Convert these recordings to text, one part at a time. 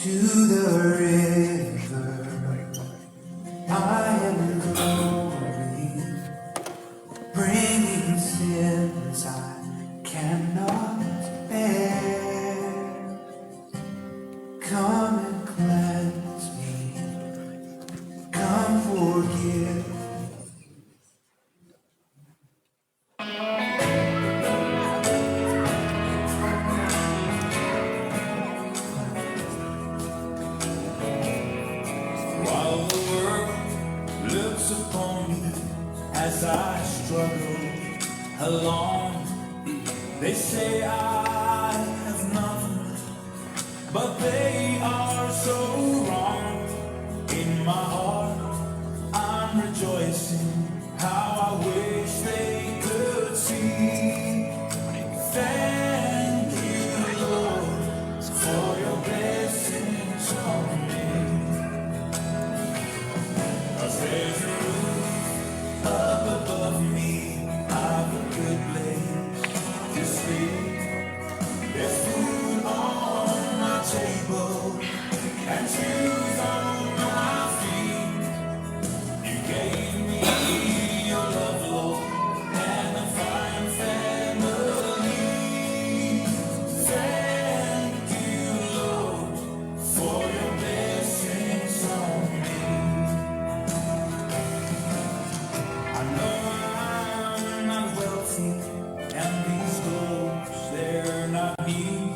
to the river. I am glory, bringing sins I cannot bear. Come and cleanse me, come forgive. While the world looks upon me as I struggle along, they say I have nothing, but they are so wrong. In my heart, I'm rejoicing how I wish they could see. Thank you, Lord, for your blessings on me. 'Cause there's a roof up above me, I've a good place to sleep. There's food on my table and shoes on my feet. You gave me your love, Lord, and a fine family. Thank you, Lord, for your blessings on me. I know I'm not wealthy, and these clothes, they're not new.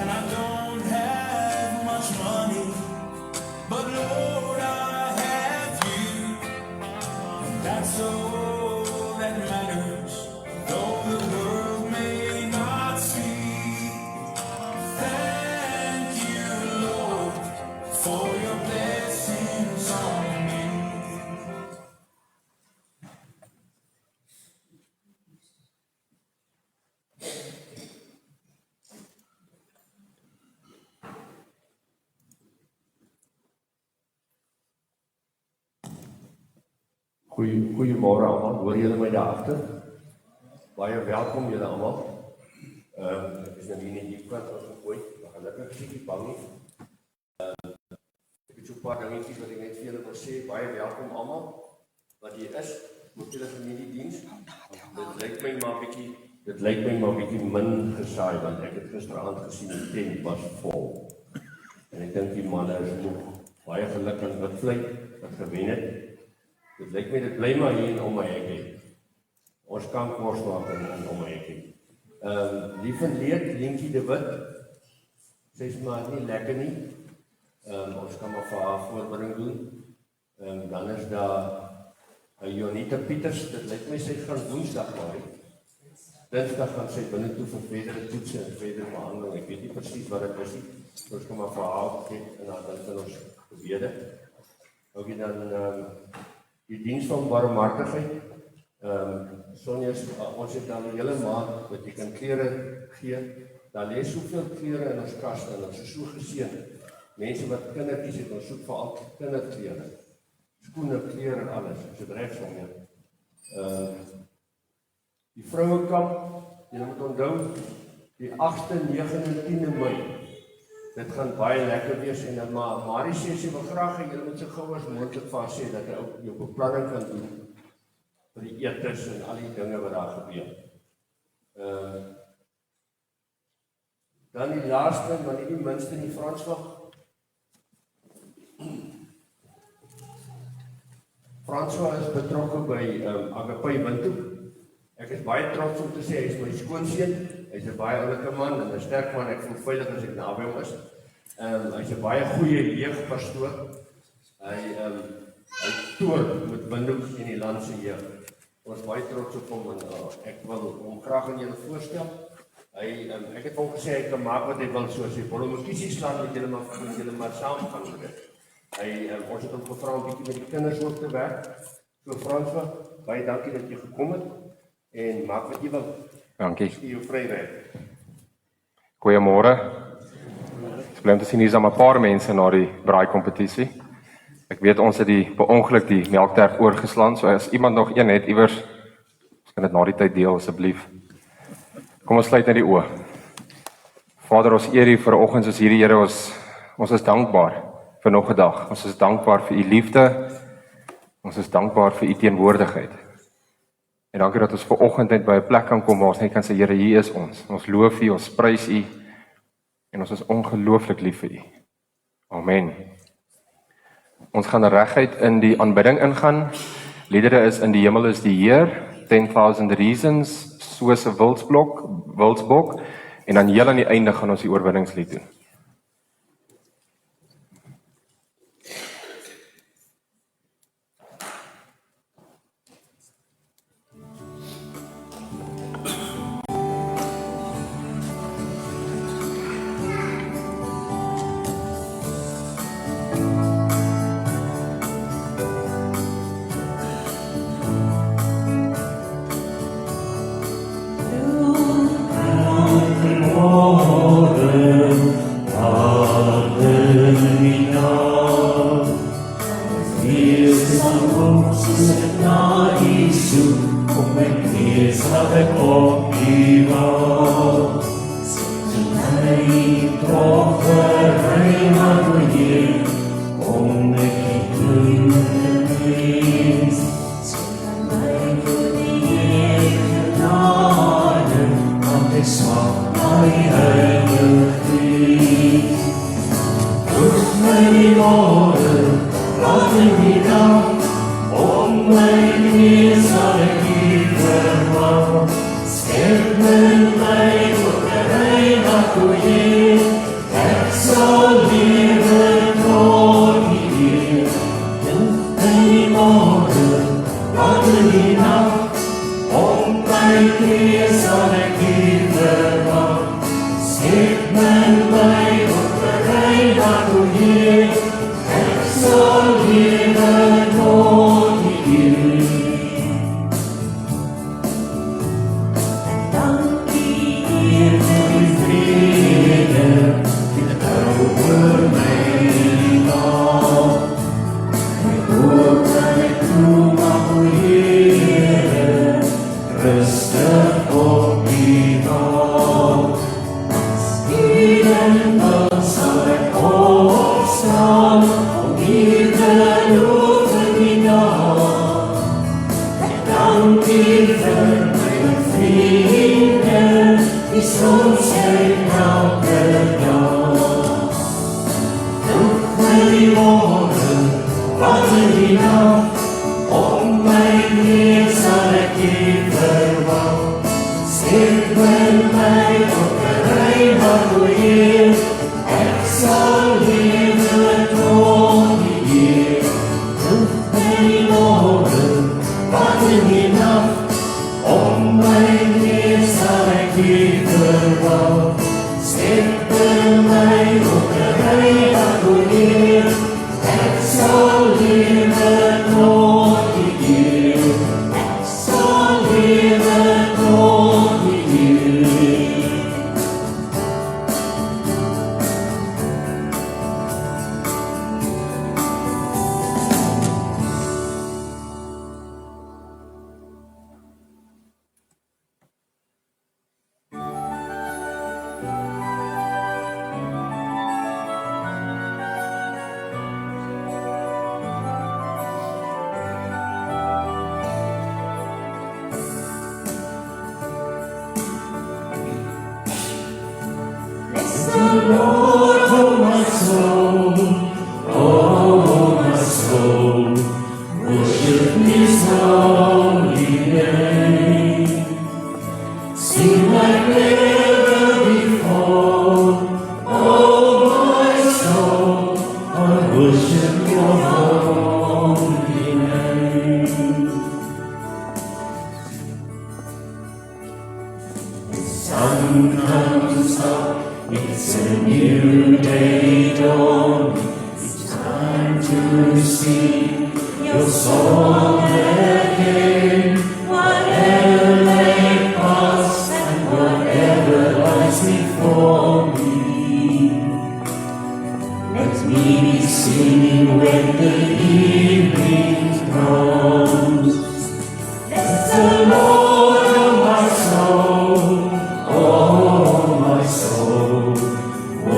And I don't have much money, but Lord, I have you. And that's all that matters, though the world may not see. Thank you, Lord, for your blessings on me. Goeiemôre almal, hoor julle my daar agter? Baie welkom julle almal. Ek is nou hier in die kant as ek ooit, maar gelukkig is ek nie bang nie. Ek het so 'n paar dingetjies wat ek net vir julle wil sê. Baie welkom almal wat hier is. Moet julle geniet die diens. Dit lyk my maar 'n bietjie min gesaai, want ek het gisteraand gesien die tent was vol. En ek dink die manne is nog baie geluk aan Witvlei wat gewen het. Dit lyk my, dit bly maar hier in om my hekkie. Ons kan kos maak in om my hekkie. Lief en leed, Lientjie de Wit, sy is maar nie lekker nie. Ons kan maar vir haar voorbereiding doen. Dan is daar Jonita Pieters, dit lyk my sy gaan Woensdag maar. Dinsdag gaan sy binne toe vir verdere toetse en verdere behandeling. Ek weet nie presies wat dit is nie. Ons kan maar vir haar gee en dan kan ons gebede. Ook dan die diens van barmhartigheid. Sonja, ons het dan 'n hele maand wat jy kan klere gee. Daar lê soveel klere in ons kaste en ons is so geseën. Mense wat kindertjies het, ons soek veral kinderklere. Skoene, klere en alles. Is dit reg, Sonja? Die vrouekamp, jy moet onthou, die 8de, 9de en 10de Mei. Dit gaan baie lekker wees en dan maar Marie sê sy wil graag en julle moet so gou as moontlik vir haar sê dat hy ook jou beplanning kan doen vir die etes en al die dinge wat daar gebeur. Dan die laaste, maar nie die minste nie, Franswag. Franswag is betrokke by Agape Windhoek. Ek is baie trots om te sê, hy is my skoonseun, hy is 'n baie oulike man en 'n sterk man, ek voel veilig as ek naby hom is. Hy is 'n baie goeie jeugpastoor. Hy toer met Windhoek en die land se jeug. Ons is baie trots op hom en ek wil hom graag aan julle voorstel. Ek het hom gesê hy kan maak wat hy wil, soos hy wil hom 'n kiesie slaan met julle maar saam gaan doen dit. Ons het hom gevra om bietjie met die kinders ook te werk. So Franswag, baie dankie dat jy gekom het. En maak wat jy wil. Dankie. Jy vrywerk. Goeiemôre. Ek bly om te sien hier is 'n paar mense na die braai-kompetisie. Ek weet ons het per ongeluk die melktert oorgeslaan, so as iemand nog een het iewers, ons kan dit na die tyd deel asseblief. Kom ons sluit net die oë. Vader, ons eer U vir oggend soos hierdie, Here, Ons is dankbaar vir nog 'n dag. Ons is dankbaar vir u liefde. Ons is dankbaar vir u teenwoordigheid. En dankie dat ons ver oggend net by 'n plek kan kom waar ons net kan sê, Here, hier is ons. Ons loof u, ons prys u en ons is ongelooflik lief vir u. Amen. Ons gaan reguit in die aanbidding ingaan. Liedere is In die hemel is die Heer, 10,000 Reasons, soos 'n wildsbok, en dan heel aan die einde gaan ons die oorwinningslied doen.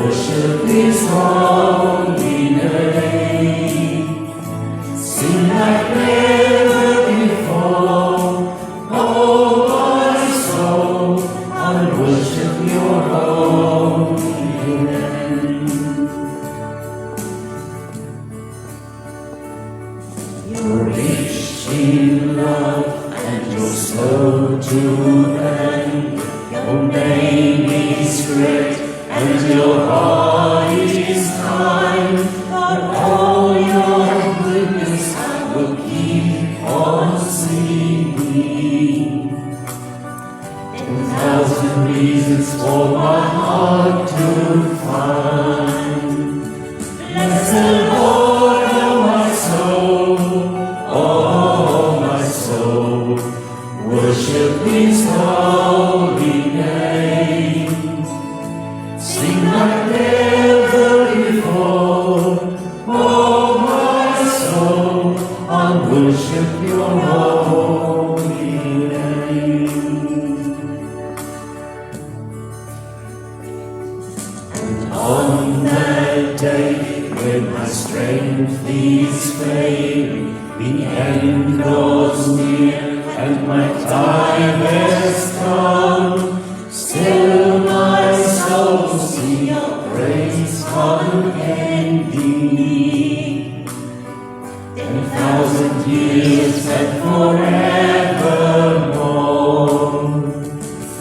Worship His heart. in love, and you're slow to anger. Your name is great, and your heart is kind. But all your goodness I will keep on singing. 10,000 reasons for my heart to find. Bless the Lord, oh my soul, oh my soul. Worship His holy name. Sing like never before, oh my soul. I'll worship Your holy name. On that day when my strength is failing, the end draws near and my time has come, still my soul sing Your praise unending. 10,000 years and forevermore.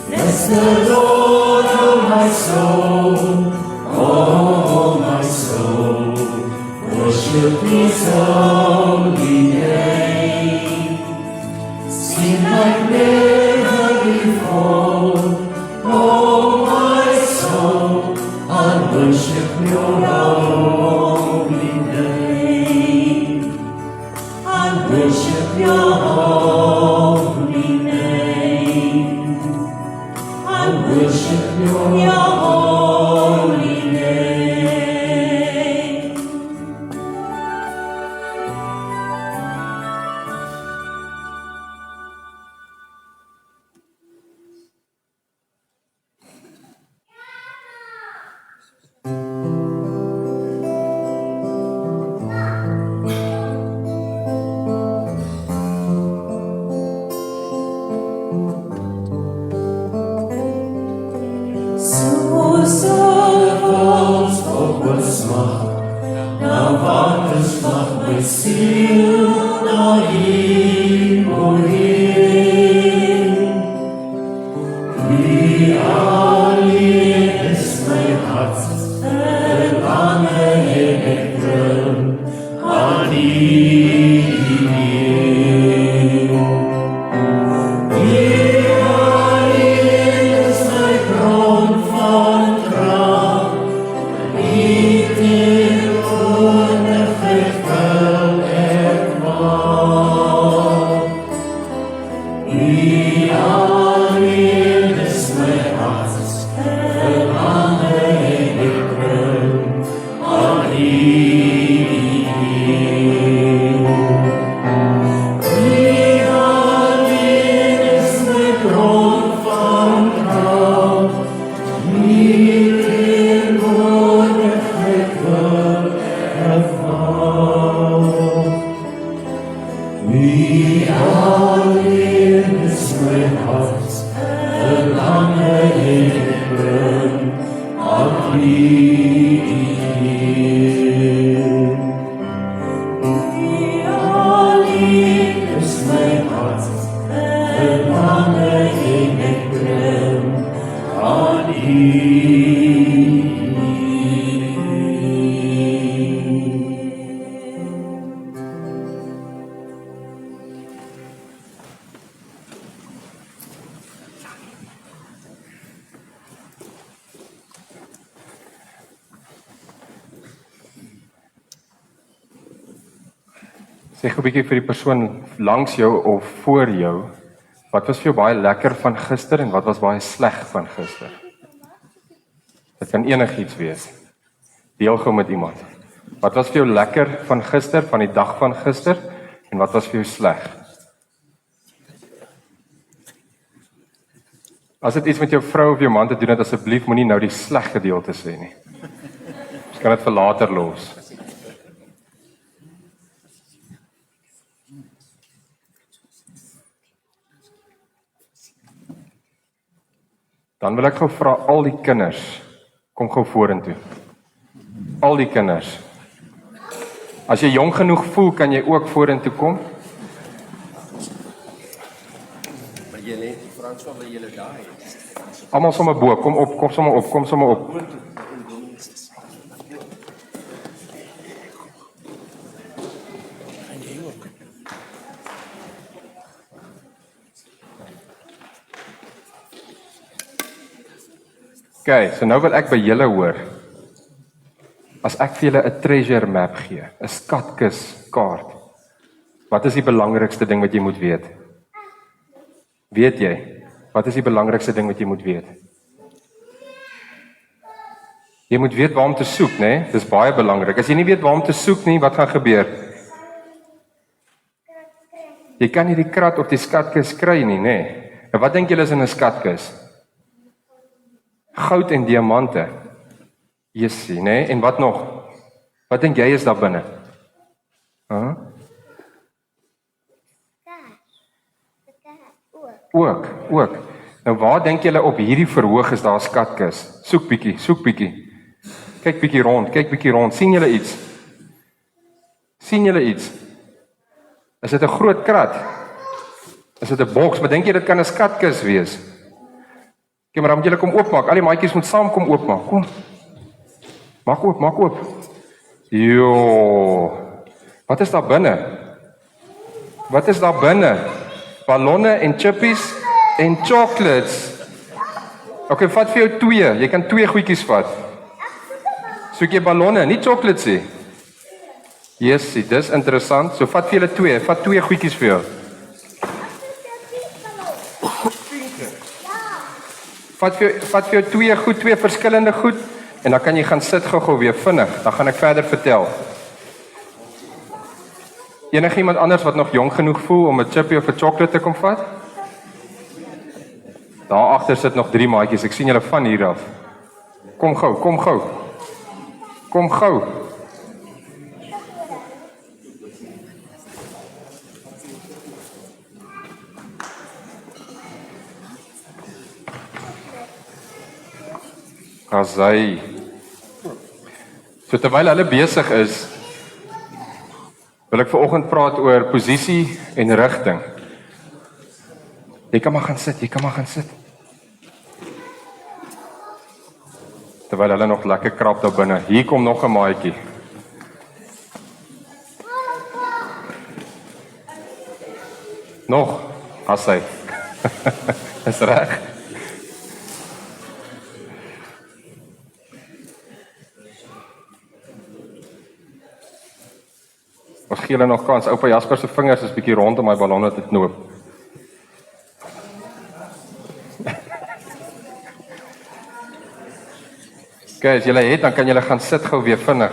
Bless the Lord, oh my soul, oh my soul. Worship His holy name. Sing like never before, oh my soul. I'll worship Your holy name. I'll worship Your holy name. I'll worship Your holy name. Sê gou 'n bietjie vir die persoon langs jou of voor jou, wat was vir jou baie lekker van gister en wat was baie sleg van gister? Dit kan enigiets wees. Deel gou met iemand. Wat was vir jou lekker van gister, van die dag van gister en wat was vir jou sleg? As dit iets met jou vrou of jou man te doen het, asseblief moenie nou die sleg gedeelte sê nie. Ons kan dit vir later los. Dan wil ek gou vra al die kinders, kom gou vorentoe. Al die kinders. As jy jong genoeg voel, kan jy ook vorentoe kom. jy net François wil julle daai. Almal sommer bo, kom op, kom sommer op, kom sommer op. Okay, so nou wil ek by julle hoor. As ek vir julle 'n treasure map gee, 'n skatkis kaart. Wat is die belangrikste ding wat jy moet weet? Weet jy? Wat is die belangrikste ding wat jy moet weet? Jy moet weet waar om te soek, né? Nee? Dis baie belangrik. As jy nie weet waar om te soek nie, wat gaan gebeur? Jy kan nie die krat of die skatkis kry nie, né? Nee? En wat dink julle is in 'n skatkis? Goud en diamante. Jessie, né? Nee? En wat nog? Wat dink jy is daar binne? Huh? Ook. Nou waar dink julle op hierdie verhoog is daar 'n skatkis? Soek bietjie. Kyk bietjie rond. Sien julle iets? Is dit 'n groot krat? Is dit 'n boks? Maar dink jy dit kan 'n skatkis wees? Okay, maar dan moet julle kom oopmaak. Al die maatjies moet saam kom oopmaak. Kom. Maak oop. Jo. Wat is daar binne? Ballonne en chippies en chocolates. Okay, vat vir jou 2. Jy kan 2 goedjies vat. Soek jy ballonne, nie chocolates nie. Jessie, dis interessant. So vat vir julle 2. Vat 2 goedjies vir jou. Vat vir jou 2 verskillende goed en dan kan jy gaan sit gou weer vinnig. Dan gaan ek verder vertel. Enigiemand anders wat nog jong genoeg voel om 'n chippy of 'n chocolate te kom vat? Daar agter sit nog 3 maatjies. Ek sien julle van hier af. Kom gou. Asai. So terwyl hulle besig is, wil ek vanoggend praat oor posisie en rigting. Jy kan maar gaan sit. Terwyl hulle nog lekker krap daar binne. Hier kom nog 'n maatjie. Nog, asai. Is reg. Ons gee hulle nog kans. Oupa Jasper se vingers is bietjie rond om my ballonne te knoop. Okay, as julle het, dan kan julle gaan sit gou weer vinnig.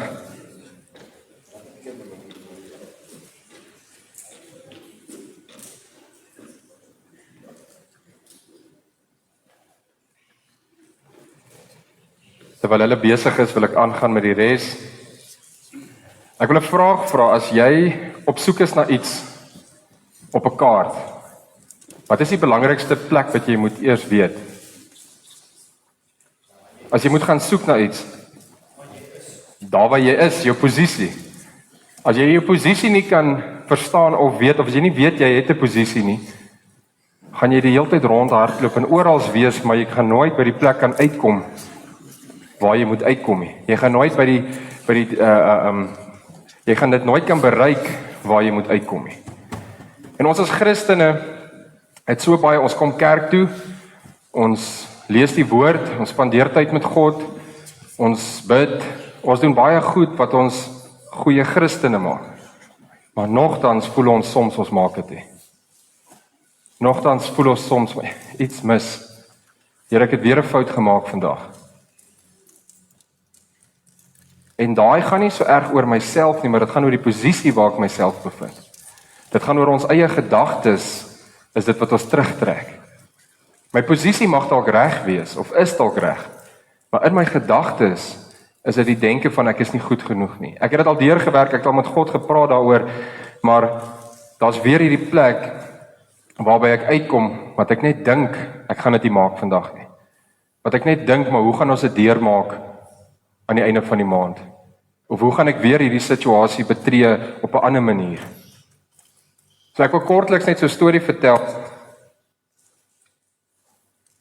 Terwyl hulle besig is, wil ek aangaan met die res. Ek wil 'n vraag vra, as jy op soek is na iets op 'n kaart, wat is die belangrikste plek wat jy moet eers weet? As jy moet gaan soek na iets, daar waar jy is, jou posisie. As jy jou posisie nie kan verstaan of weet, of as jy nie weet jy het 'n posisie nie, gaan jy die hele tyd rondhardloop en oral wees, maar jy gaan nooit by die plek kan uitkom waar jy moet uitkom nie. Jy gaan nooit jy gaan dit nooit kan bereik waar jy moet uitkom nie. En ons as Christene het so baie, ons kom kerk toe, ons lees die woord, ons spandeer tyd met God, ons bid, ons doen baie goed wat ons goeie Christene maak. Maar nogtans voel ons soms ons maak dit nie. Nogtans voel ons soms iets mis. Here, ek het weer 'n fout gemaak vandag. En daai gaan nie so erg oor myself nie, maar dit gaan oor die posisie waar ek myself bevind. Dit gaan oor ons eie gedagtes, is dit wat ons terugtrek. My posisie mag dalk reg wees, of is dalk reg, maar in my gedagtes is dit die denke van ek is nie goed genoeg nie. Ek het dit al deurgewerk, ek het al met God gepraat daaroor, maar daar's weer hierdie plek waarby ek uitkom, wat ek net dink, ek gaan dit nie maak vandag nie. Wat ek net dink, maar hoe gaan ons dit deurmaak aan die einde van die maand? Of hoe gaan ek weer hierdie situasie betree op 'n ander manier? So ek wil kortliks net so 'n storie vertel.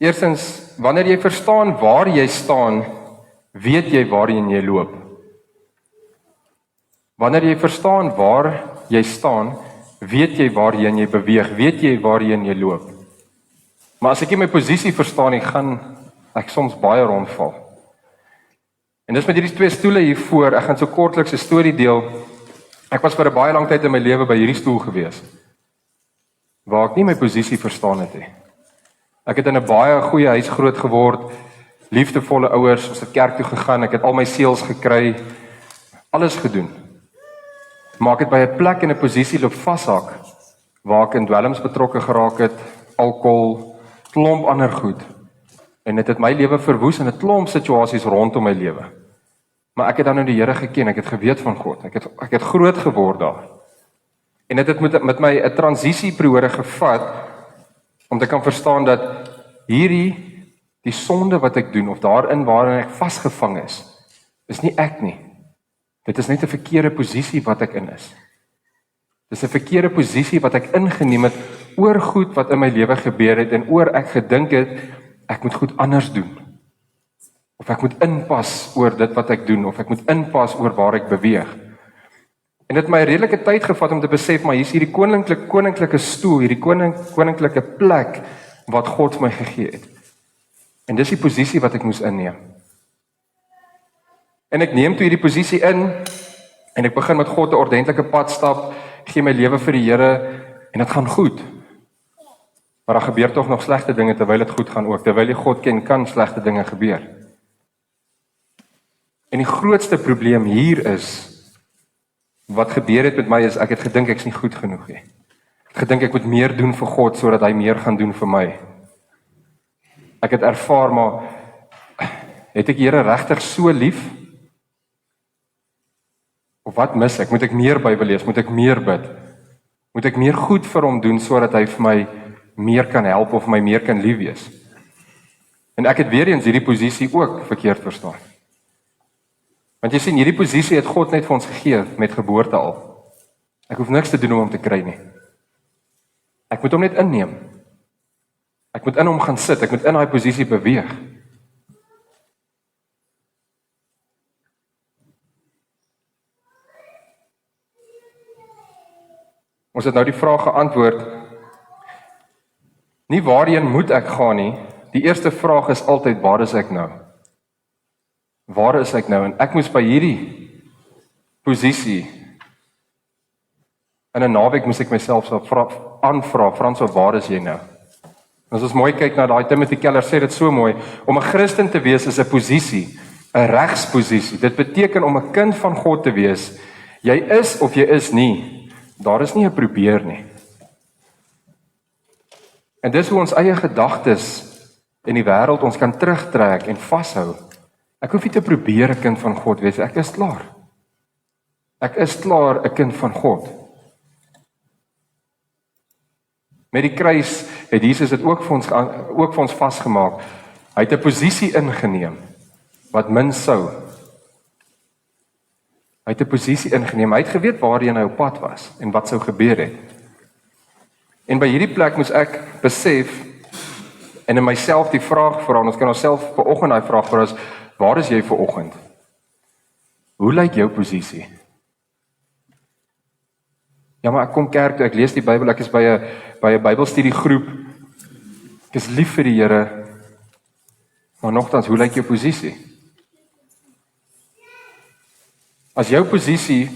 Eerstens, wanneer jy verstaan waar jy staan, weet jy waarheen jy loop. Wanneer jy verstaan waar jy staan, weet jy waarheen jy beweeg, weet jy waarheen jy loop. Maar as ek nie my posisie verstaan nie, gaan ek soms baie rondval. En dis met hierdie twee stoele hiervoor, ek gaan so kortliks 'n storie deel. Ek was vir 'n baie lang tyd in my lewe by hierdie stoel gewees, waar ek nie my posisie verstaan het nie. Ek het in 'n baie goeie huis groot geword, liefdevolle ouers, ons het kerk toe gegaan, ek het al my seels gekry, alles gedoen. Maar ek het by 'n plek en 'n posisie loop vashak, waar ek in dwelms betrokke geraak het, alkohol, klomp ander goed. En dit het my lewe verwoes in 'n klomp situasies rondom my lewe. Maar ek het dan nou die Here geken, ek het geweet van God, ek het groot geword daar. En dit het met my 'n transisieperiode gevat, om te kan verstaan dat die sonde wat ek doen, of daarin waarin ek vasgevang is nie ek nie. Dit is net 'n verkeerde posisie wat ek in is. Dit is 'n verkeerde posisie wat ek ingeneem het oor goed wat in my lewe gebeur het en oor ek gedink het ek moet goed anders doen. Of ek moet inpas oor dit wat ek doen, of ek moet inpas oor waar ek beweeg. En dit het my 'n redelike tyd gevat om te besef, maar hier is hierdie koninklike stoel, hierdie koninklike plek wat God vir my gegee het. En dis die posisie wat ek moes inneem. En ek neem toe hierdie posisie in, en ek begin met God 'n ordentlike pad stap, gee my lewe vir die Here, en dit gaan goed. Maar daar gebeur tog nog slegte dinge terwyl dit goed gaan ook. Terwyl jy God ken, kan slegte dinge gebeur. En die grootste probleem hier is, wat gebeur het met my is, ek het gedink ek's nie goed genoeg nie. Ek het gedink ek moet meer doen vir God, sodat hy meer gaan doen vir my. Ek het ervaar, maar het ek die Here regtig so lief? Of wat mis ek? Moet ek meer Bybel lees? Moet ek meer bid? Moet ek meer goed vir hom doen, sodat hy vir my meer kan help, of my meer kan lief wees? En ek het weer eens hierdie posisie ook verkeerd verstaan. Want jy sien, hierdie posisie het God net vir ons gegee, met geboorte al. Ek hoef niks te doen om hom te kry nie. Ek moet hom net inneem. Ek moet in hom gaan sit, ek moet in daai posisie beweeg. Ons het nou die vraag geantwoord, nie waarheen moet ek gaan nie, die eerste vraag is altyd, waar is ek nou? Waar is ek nou? En ek moes by hierdie posisie, in 'n naweek moes ek myself so aanvra, Frans, waar is jy nou? As ons mooi kyk na daai Timothy Keller sê dit so mooi, om 'n Christen te wees is 'n posisie, 'n regsposisie. Dit beteken om 'n kind van God te wees. Jy is of jy is nie. Daar is nie 'n probeer nie. En dis hoe ons eie gedagtes in die wêreld ons kan terugtrek en vashou. Ek hoef nie te probeer 'n kind van God wees, ek is klaar. Ek is klaar 'n kind van God. Met die kruis het Jesus dit ook vir ons vasgemaak. Hy het 'n posisie ingeneem wat min sou. Hy het 'n posisie ingeneem. Hy het geweet waarheen hy op pad was en wat sou gebeur het. En by hierdie plek moes ek besef en in myself die vraag vra, ons kan onsself vanoggend daai vraag vra, is, waar is jy vanoggend? Hoe lyk jou posisie? Ja, maar ek kom kerk toe, ek lees die Bybel, ek is by 'n Bybelstudiegroep. Ek is lief vir die Here. Maar nogtans, hoe lyk jou posisie? As jou posisie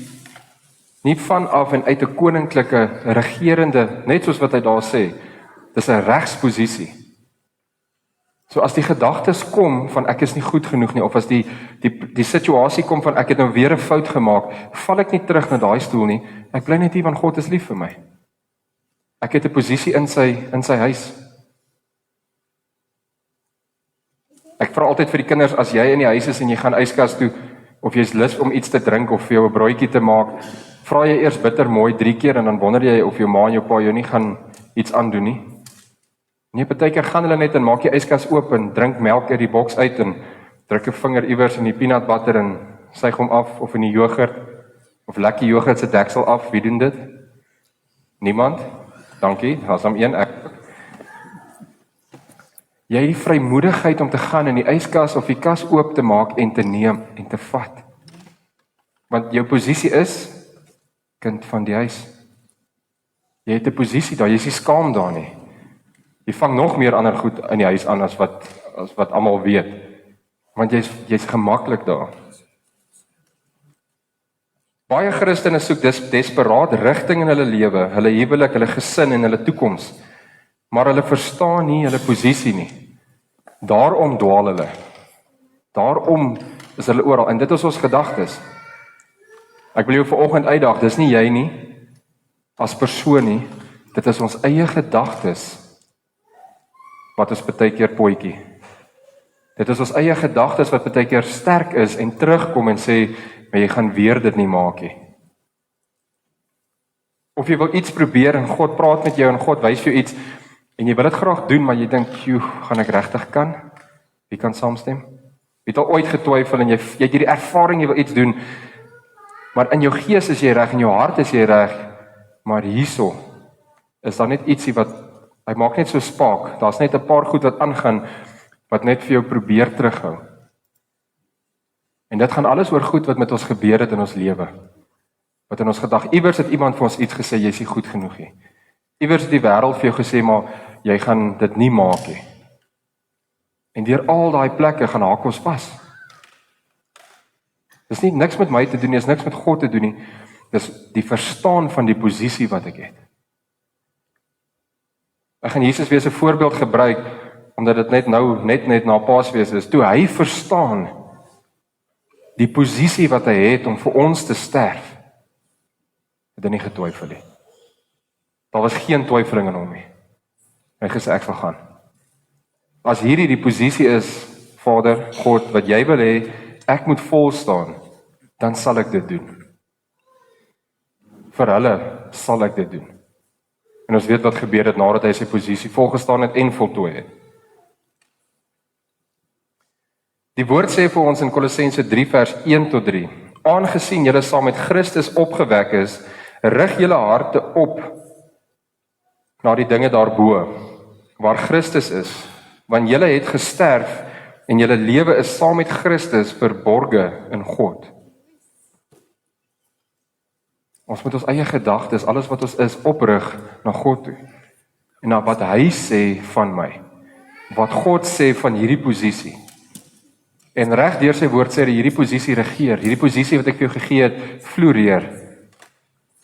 nie vanaf en uit 'n koninklike regerende, net soos wat hy daar sê, dis 'n regsposisie. So as die gedagtes kom van ek is nie goed genoeg nie, of as die situasie kom van ek het nou weer 'n fout gemaak, val ek nie terug na daai stoel nie, ek bly net hier want God is lief vir my. Ek het 'n posisie in sy huis. Ek vra altyd vir die kinders, as jy in die huis is en jy gaan yskas toe, of jy's lus om iets te drink of vir jou 'n broodjie te maak, vra jy eers bitter mooi 3 keer en dan wonder jy of jou ma en jou pa jou nie gaan iets aandoen nie. Nee, partykeer gaan hulle net en maak die yskas oop en drink melk uit die boks uit en druk 'n vinger iewers in die peanut butter en suig hom af, of in die yoghurt, of lekker yoghurt se deksel af. Wie doen dit? Niemand? Dankie, daar's hom een. Jy het die vrymoedigheid om te gaan in die yskas of die kas oop te maak en te neem en te vat. Want jou posisie is kind van die huis. Jy het 'n posisie daar, jy is nie skaam daar nie. Jy vang nog meer ander goed in die huis aan as wat almal weet. Want jy's gemaklik daar. Baie Christene soek desperaat rigting in hulle lewe, hulle huwelik, hulle gesin en hulle toekoms. Maar hulle verstaan nie hulle posisie nie. Daarom dwaal hulle. Daarom is hulle oral. En dit is ons gedagtes. Ek wil jou vanoggend uitdaag, dis nie jy nie, as persoon nie, dit is ons eie gedagtes, wat ons baie keer potjie. Dit is ons eie gedagtes wat baie keer sterk is en terugkom en sê, maar jy gaan weer dit nie maak nie. Of jy wil iets probeer en God praat met jou en God wys vir jou iets, en jy wil dit graag doen, maar jy dink, gaan ek regtig kan? Wie kan saamstem? Jy het al ooit getwyfel en jy het hierdie ervaring, jy wil iets doen, maar in jou gees is jy reg, in jou hart is jy reg, maar hierso is daar net ietsie wat, hy maak net so spaak, daar's net 'n paar goed wat aangaan, wat net vir jou probeer terughou. En dit gaan alles oor goed wat met ons gebeur het in ons lewe. Wat in ons gedag, iewers het iemand vir ons iets gesê, jy is nie goed genoeg nie. Iewers het die wêreld vir jou gesê, maar jy gaan dit nie maak nie. En deur al daai plekke gaan haak ons vas. Dis nie niks met my te doen nie, dis niks met God te doen nie. Dis die verstaan van die posisie wat ek het. Ek gaan Jesus weer 'n voorbeeld gebruik, omdat dit net na Paasfees is, toe hy verstaan die posisie wat hy het om vir ons te sterf, het hy nie getwyfel nie. Daar was geen twyfeling in hom nie. Hy gesê ek sal gaan. As hierdie die posisie is, Vader, God, wat jy wil hê, ek moet vol staan, dan sal ek dit doen. Vir hulle sal ek dit doen. En ons weet wat gebeur het nadat hy sy posisie volgestaan het en voltooi het. Die woord sê vir ons in Kolossense 3 vers 1 tot 3, aangesien julle saam met Christus opgewek is, rig julle harte op na die dinge daarbo, waar Christus is, want julle het gesterf en julle lewe is saam met Christus verborge in God. Ons moet ons eie gedagtes, alles wat ons is, oprig na God toe. En na wat hy sê van my. Wat God sê van hierdie posisie. En reg deur sy woord sê hy hierdie posisie regeer. Hierdie posisie wat ek vir jou gegee het, floreer.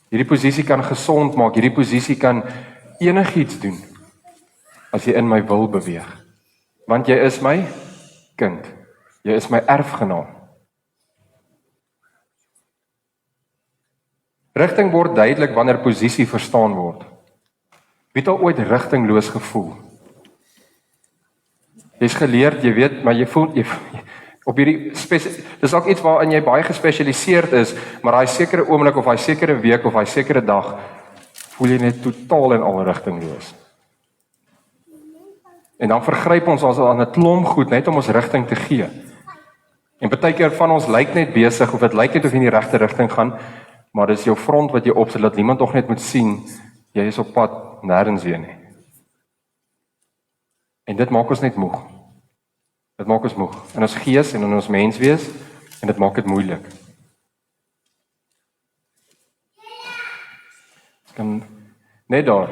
Hierdie posisie kan gesond maak. Hierdie posisie kan enigiets doen. As jy in my wil beweeg. Want jy is my kind. Jy is my erfgenaam. Rigting word duidelik wanneer posisie verstaan word. Wie het al ooit rigtingloos gevoel? Jy's geleerd, jy weet, maar jy voel op hierdie dis ook iets waarin jy baie gespesialiseerd is, maar daai sekere oomblik of daai sekere week of daai sekere dag voel jy net totaal en al rigtingloos. En dan vergryp ons aan 'n klomp goed net om ons rigting te gee. En baie keer van ons lyk net besig of dit lyk net of jy in die regte rigting gaan, maar dis jou front wat jy opsit, dat niemand nog net moet sien, jy is op pad nêrens heen nie. En dit maak ons net moeg. Dit maak ons moeg. In ons gees en in ons menswees, en dit maak dit moeilik. Kan net daar.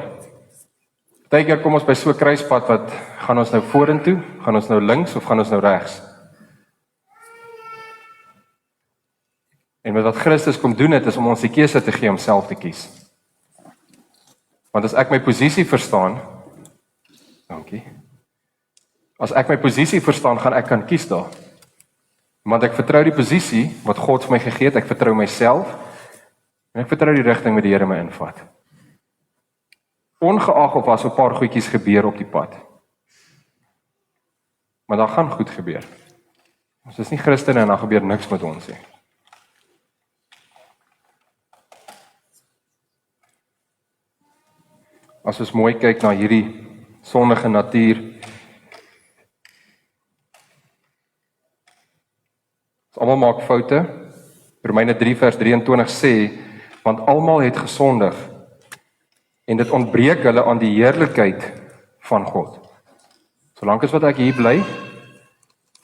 Baie keer kom ons by so 'n kruispunt wat gaan ons nou vorentoe, gaan ons nou links of gaan ons nou regs? En wat Christus kom doen het, is om ons die keuse te gee om self te kies. Want as ek my posisie verstaan, dankie. As ek my posisie verstaan, gaan ek kan kies daar. Want ek vertrou die posisie wat God vir my gegee het, ek vertrou myself en ek vertrou die rigting wat die Here my invat. Ongeag of was 'n paar goedjies gebeur op die pad. Maar daar gaan goed gebeur. Ons is nie Christene en daar gebeur niks met ons nie. As ons mooi kyk na hierdie sondige natuur, ons almal maak foute. Romeine 3 vers 23 sê, want almal het gesondig en dit ontbreek hulle aan die heerlikheid van God. Solank as wat ek hier bly,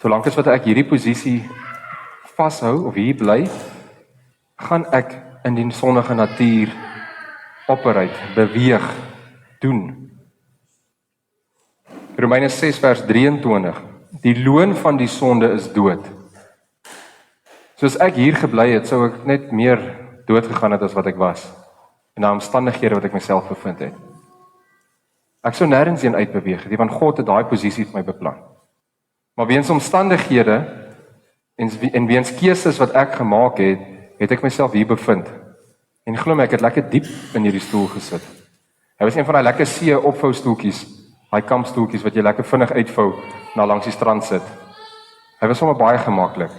solank as wat ek hierdie posisie vashou of hier bly, gaan ek in die sonnige natuur operate, beweeg, doen. Romeine 6 vers 23. Die loon van die sonde is dood. Soos ek hier gebly het, sou ek net meer dood gegaan het as wat ek was. In die omstandighede wat ek myself bevind het. Ek sou nêrens heen uitbeweeg het, want God het daai posisie vir my beplan. Maar weens omstandighede en weens keuses wat ek gemaak het, het ek myself hier bevind. En glo my, ek het lekker diep in hierdie stoel gesit. Hy was een van die lekker see opvou stoeltjies, daai kampstoeltjies wat jy lekker vinnig uitvou na langs die strand sit. Hy was sommer baie gemaklik.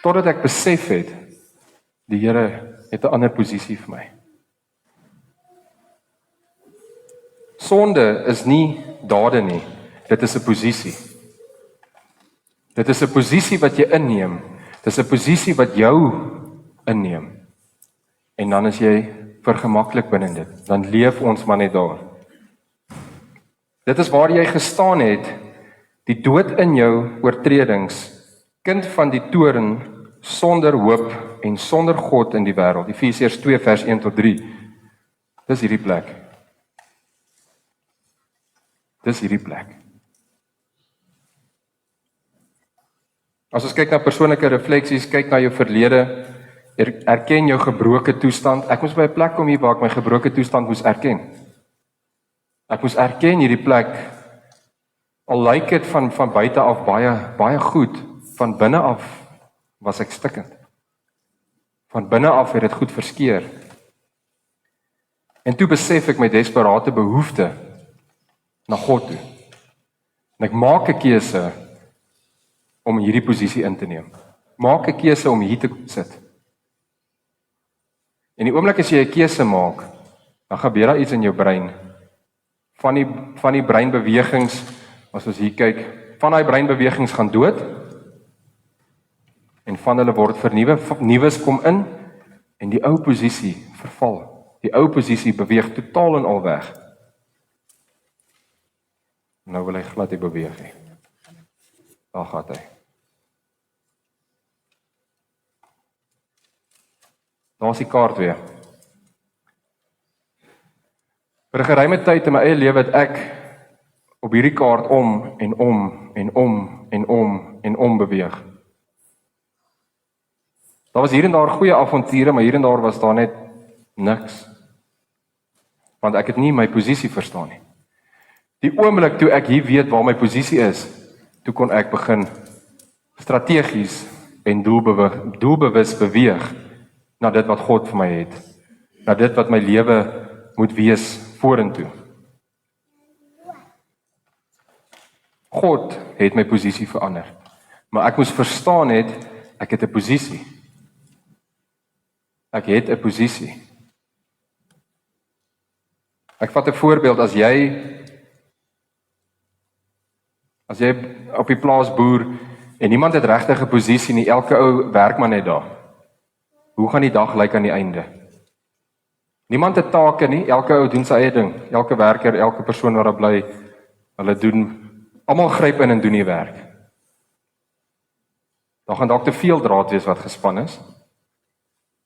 Totdat ek besef het, die Here het 'n ander posisie vir my. Sonde is nie dade nie, dit is 'n posisie. Dit is 'n posisie wat jy inneem. Dit is 'n posisie wat jou inneem. En dan is jy vergemaklik binne dit. Dan leef ons maar net daar. Dit is waar jy gestaan het, die dood in jou oortredings, kind van die toorn, sonder hoop en sonder God in die wêreld. Efesiërs 2 vers 1 tot 3. Dis hierdie plek. Dis hierdie plek. As ons kyk na persoonlike refleksies, kyk na jou verlede, erken jou gebroke toestand. Ek moes by 'n plek kom hier waar ek my gebroke toestand moes erken. Ek moes erken hierdie plek, al lyk dit van buite af baie goed, van binne af was ek stikkend. Van binne af het dit goed verskeur. En toe besef ek my desperate behoefte na God toe. En ek maak 'n keuse om hierdie posisie in te neem. Maak 'n keuse om hier te sit. En die oomblik as jy 'n keuse maak, dan gebeur daar iets in jou brein. Van die breinbewegings, as ons hier kyk, van daai breinbewegings gaan dood, en van hulle word vernuwe, nuus kom in, en die ou posisie verval. Die ou posisie beweeg totaal en al weg. Nou wil hy glad nie beweeg nie. Daar gaan hy. Daar is die kaart weer. Vir 'n geruime tyd in my eie lewe het ek op hierdie kaart om beweeg. Daar was hier en daar goeie avonture, maar hier en daar was daar net niks. Want ek het nie my posisie verstaan nie. Die oomblik toe ek hier weet waar my posisie is, toe kon ek begin strategies en doelbewus beweeg na dit wat God vir my het, na dit wat my lewe moet wees vorentoe. God het my posisie verander, maar ek moes verstaan ek het 'n posisie. Ek het 'n posisie. Ek vat 'n voorbeeld, as jy op die plaas boer en niemand het regtig 'n posisie nie, elke ou werk maar net daar. Hoe gaan die dag lyk aan die einde? Niemand het take nie, elke ou doen sy eie ding. Elke werker, elke persoon wat daar bly, hulle doen, almal gryp in en doen die werk. Daar gaan dalk te veel draad wees wat gespan is.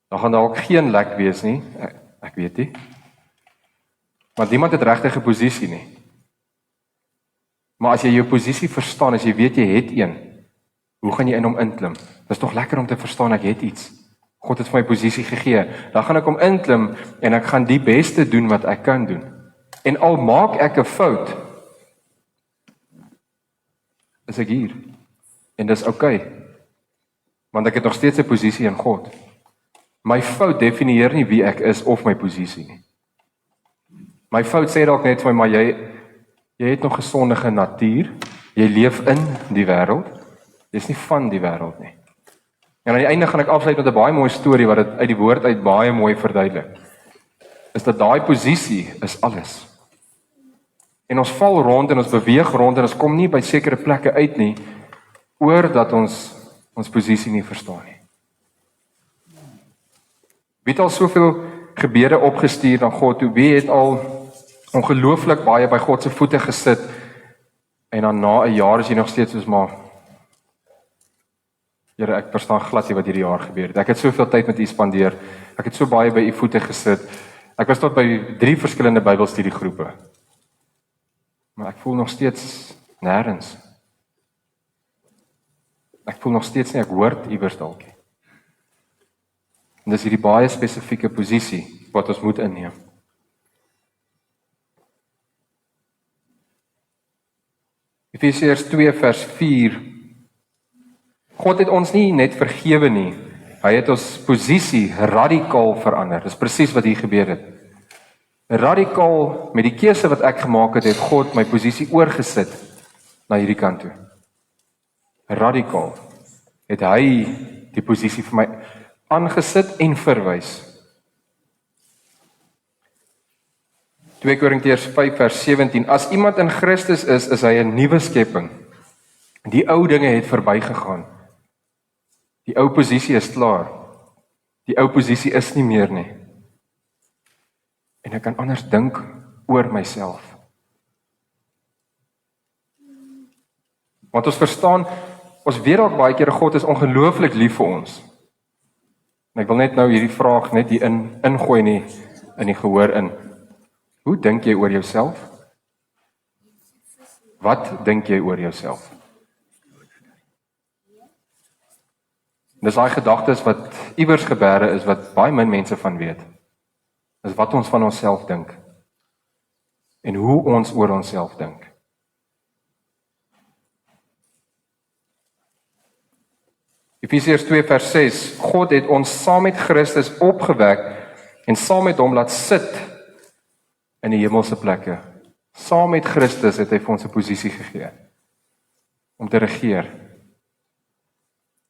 Daar gaan dalk geen lek wees nie, ek weet nie. Want niemand het regtig 'n posisie nie. Maar as jy jou posisie verstaan, as jy weet jy het een, hoe gaan jy in hom inklim? Dit is tog lekker om te verstaan ek het iets. God het vir my posisie gegee. Dan gaan ek hom inklim en ek gaan die beste doen wat ek kan doen. En al maak ek 'n fout, is ek hier. En dis oukei. Want ek het nog steeds 'n posisie in God. My fout definieer nie wie ek is of my posisie nie. My fout sê dalk net vir my, maar jy het nog 'n sondige natuur. Jy leef in die wêreld. Jy's nie van die wêreld nie. En aan die einde gaan ek afsluit met 'n baie mooi storie wat dit uit die woord uit baie mooi verduidelik. Is dat daai posisie is alles. En ons val rond en ons beweeg rond en ons kom nie by sekere plekke uit nie, oordat ons posisie nie verstaan nie. Wie het al soveel gebede opgestuur na God toe? Wie het al ongelooflik baie by God se voete gesit En dan na 'n jaar is jy nog steeds soos maar, Here, ek verstaan glad nie wat hierdie jaar gebeur het. Ek het soveel tyd met U spandeer. Ek het so baie by U voete gesit. Ek was tot by 3 verskillende Bybelstudiegroepe. Maar ek voel nog steeds nêrens. Ek voel nog steeds nie, ek hoort iewers dalk nie. En dis hierdie baie spesifieke posisie wat ons moet inneem. Efesiërs 2 vers 4. God het ons nie net vergewe nie, hy het ons posisie radikaal verander. Dis presies wat hier gebeur het. Radikaal, met die keuse wat ek gemaak het, het God my posisie oorgesit na hierdie kant toe. Radikaal het hy die posisie vir my aangesit en verwys. 2 Korintiërs 5 vers 17. As iemand in Christus is hy 'n nuwe skepping. Die ou dinge het verbygegaan. Die ou posisie is klaar. Die ou posisie is nie meer nie. En ek kan anders dink oor myself. Want ons verstaan, ons weet dalk baie keer God is ongelooflik lief vir ons. En ek wil net nou hierdie vraag net hier ingooi in die gehoor in. Hoe dink jy oor jouself? Wat dink jy oor jouself? Dis daai gedagtes wat iewers gebeure is wat baie min mense van weet. Dis wat ons van onsself dink. En hoe ons oor onsself dink. Efesiërs 2 vers 6. God het ons saam met Christus opgewek en saam met hom laat sit in die hemelse plekke. Saam met Christus het hy vir ons 'n posisie gegee om te regeer.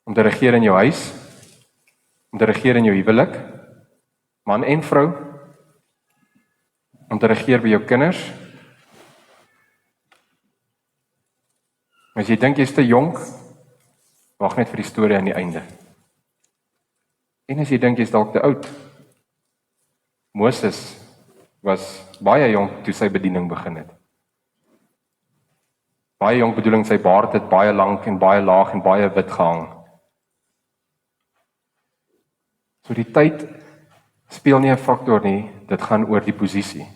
Om te regeer in jou huis, om te regeer in jou huwelik, man en vrou, om te regeer by jou kinders. As jy dink jy's te jonk, wag net vir die storie aan die einde. En as jy dink jy's dalk te oud, Moses was baie jonk toe sy bediening begin het. Baie jonk bedoeling, sy baard het baie lank en baie laag en baie wit gehang. So die tyd speel nie 'n faktor nie, dit gaan oor die posisie.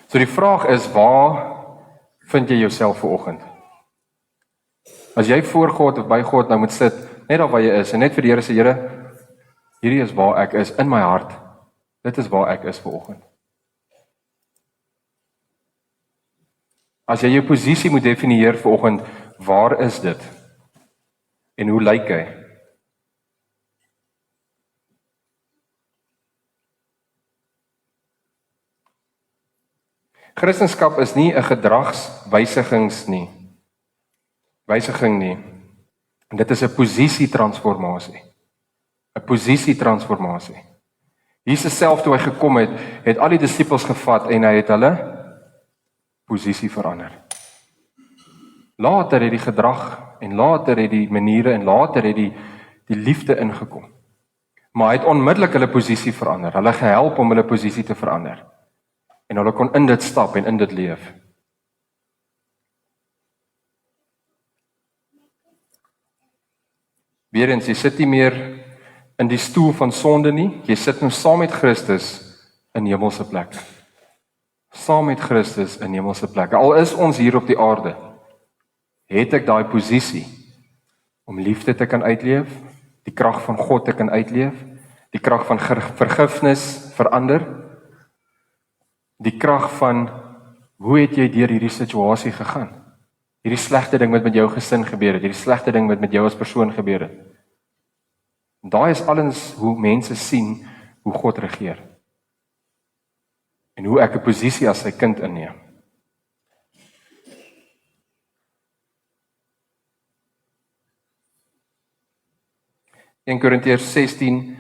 So die vraag is, waar vind jy jouself vanoggend? As jy voor God of by God nou moet sit, net daar waar jy is, en net vir die Here sê, Here, hierdie is waar ek is, in my hart. Dit is waar ek is vanoggend. As jy jou posisie moet definieer vanoggend, waar is dit? En hoe lyk hy? Christendom is nie 'n gedragswysiging nie. En dit is 'n posisietransformasie. 'n Posisietransformasie. Jesus self toe hy gekom het al die disippels gevat en hy het hulle posisie verander. Later het die gedrag en later het die maniere en later het die liefde ingekom. Maar hy het onmiddellik hulle posisie verander. Hulle gehelp om hulle posisie te verander. En hulle kon in dit stap en in dit leef. Weerens, jy sit nie meer in die stoel van sonde nie, jy sit nou saam met Christus in hemelse plekke. Saam met Christus in hemelse plekke. Al is ons hier op die aarde, het ek daai posisie om liefde te kan uitleef, die krag van God te kan uitleef, die krag van vergifnis verander, die krag van, hoe het jy deur hierdie situasie gegaan? Hierdie slegte ding wat met jou gesin gebeur het, hierdie slegte ding wat met jou as persoon gebeur het. Daai is alles hoe mense sien hoe God regeer. En hoe ek 'n posisie as sy kind inneem. In Korintiërs 16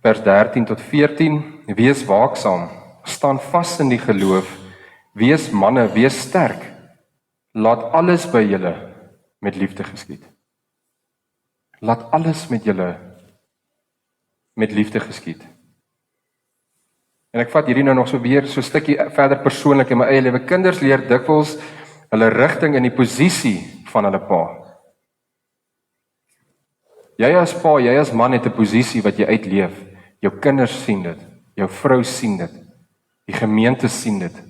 vers 13 tot 14, wees waaksaam, staan vas in die geloof, wees manne, wees sterk, laat alles by julle met liefde geskied. Laat alles met julle met liefde geskied. En ek vat hierdie nou nog so weer so 'n stukkie verder persoonlik in my eie lewe. Kinders leer dikwels hulle rigting in die posisie van hulle pa. Jy as pa, jy as man het 'n posisie wat jy uitleef. Jou kinders sien dit, jou vrou sien dit, die gemeente sien dit.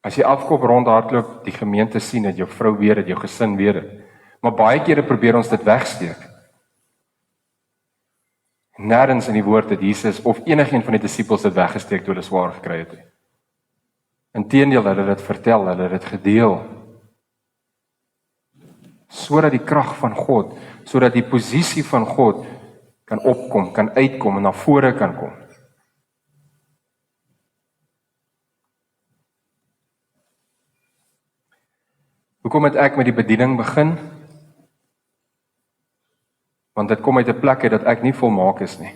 As jy afkop rondhardloop, die gemeente sien dit, jou vrou weet dit, jou gesin weet dit. Maar baie kere probeer ons dit wegsteek. Nêrens in die woord het Jesus of enigiemand van die disippels dit weggesteek toe hulle swaar gekry het. Inteendeel, hulle het dit vertel, hulle het dit gedeel. Sodat die krag van God, sodat die posisie van God kan opkom, kan uitkom en na vore kan kom. Hoekom het ek met die bediening begin? Want dit kom uit 'n plek uit dat ek nie volmaak is nie.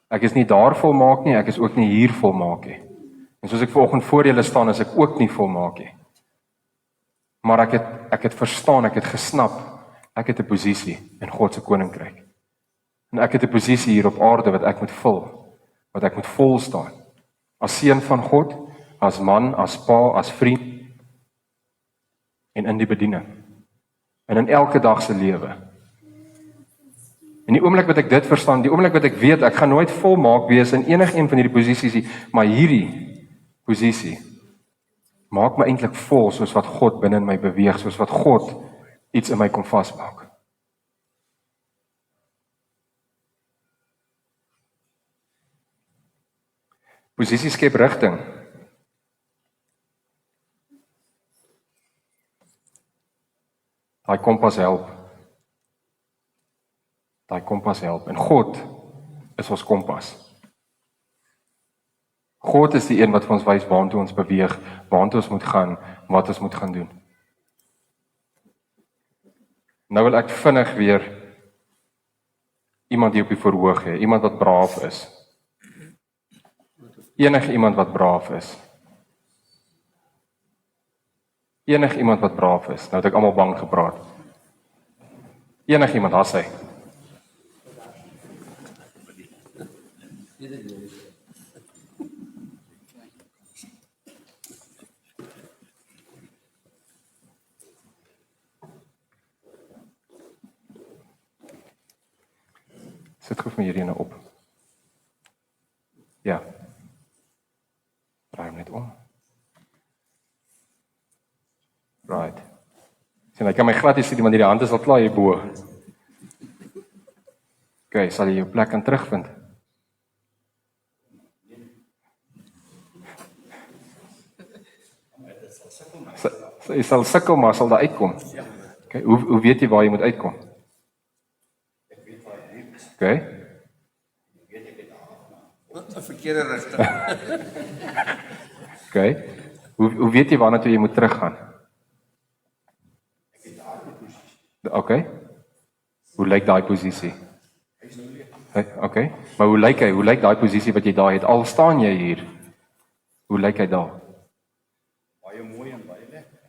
Ek is nie daar volmaak nie, ek is ook nie hier volmaak nie. En soos ek vanoggend voor julle staan, is ek ook nie volmaak nie. Maar ek het verstaan, ek het gesnap, ek het 'n posisie in God se koninkryk. En ek het 'n posisie hier op aarde wat ek moet vul, wat ek moet vol staan. As seun van God, as man, as pa, as vriend, en in die bediening. En in elke dag se lewe. En die oomblik wat ek dit verstaan, die oomblik wat ek weet, ek gaan nooit volmaak wees in enigiemand van hierdie posisies nie, maar hierdie posisie maak my eintlik vol soos wat God binne in my beweeg, soos wat God iets in my kom vasmaak. Posisie skep rigting. Daai kompas help. Daai kompas help. En God is ons kompas. God is die een wat vir ons wys waartoe ons beweeg, waartoe ons moet gaan, wat ons moet gaan doen. Nou wil ek vinnig weer iemand hier op die verhoog hê, iemand wat braaf is. Enige iemand wat braaf is. Enige iemand wat braaf is. Nou het ek almal bang gepraat. Enige iemand, daar sê. Sit gou vir my hierdie ene op. Ja. Draai hom net om. Right. Sien, ek kan my glad nie sien, want hierdie hand is al klaar hierbo. Okay, sal jy jou plek kan terugvind? Jy sal sukkel, maar sal daar uitkom. Okay, hoe weet jy waar jy moet uitkom? Okay. Wat 'n verkeerde rigting. Okay. Hoe weet jy waarna toe jy moet teruggaan? Okay. Hoe lyk daai posisie? Okay. Maar hoe lyk hy? Hoe lyk daai posisie wat jy daar het? Al staan jy hier. Hoe lyk hy daar? Baie mooi en baie lekker.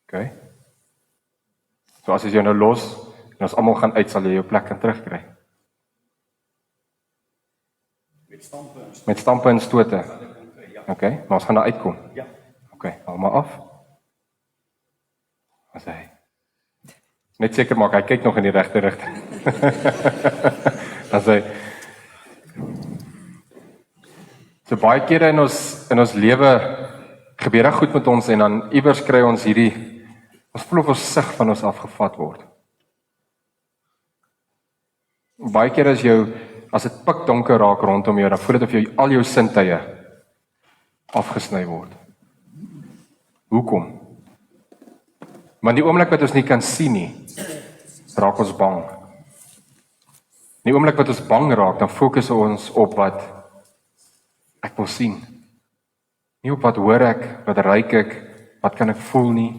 Okay. So as jy jou nou los en ons almal gaan uit, sal jy jou plek kan terugkry. Met stampe en stote. Okay, maar ons gaan daar uitkom. Ja. Okay, haal maar af. Wat sê hy? Net seker maak hy kyk nog in die regte rigting. Dan sê so baie kere in ons lewe gebeur dit goed met ons en dan iewers kry ons ons voel of ons sig van ons afgevat word. Baie kere as dit pikdonker raak rondom jou, dan voel dit of al jou sintuie afgesny word. Hoekom? Maar die oomblik wat ons nie kan sien nie, raak ons bang. Die oomblik wat ons bang raak, dan fokus ons op wat ek wil sien. Nie op wat hoor ek, wat ruik ek, wat kan ek voel nie.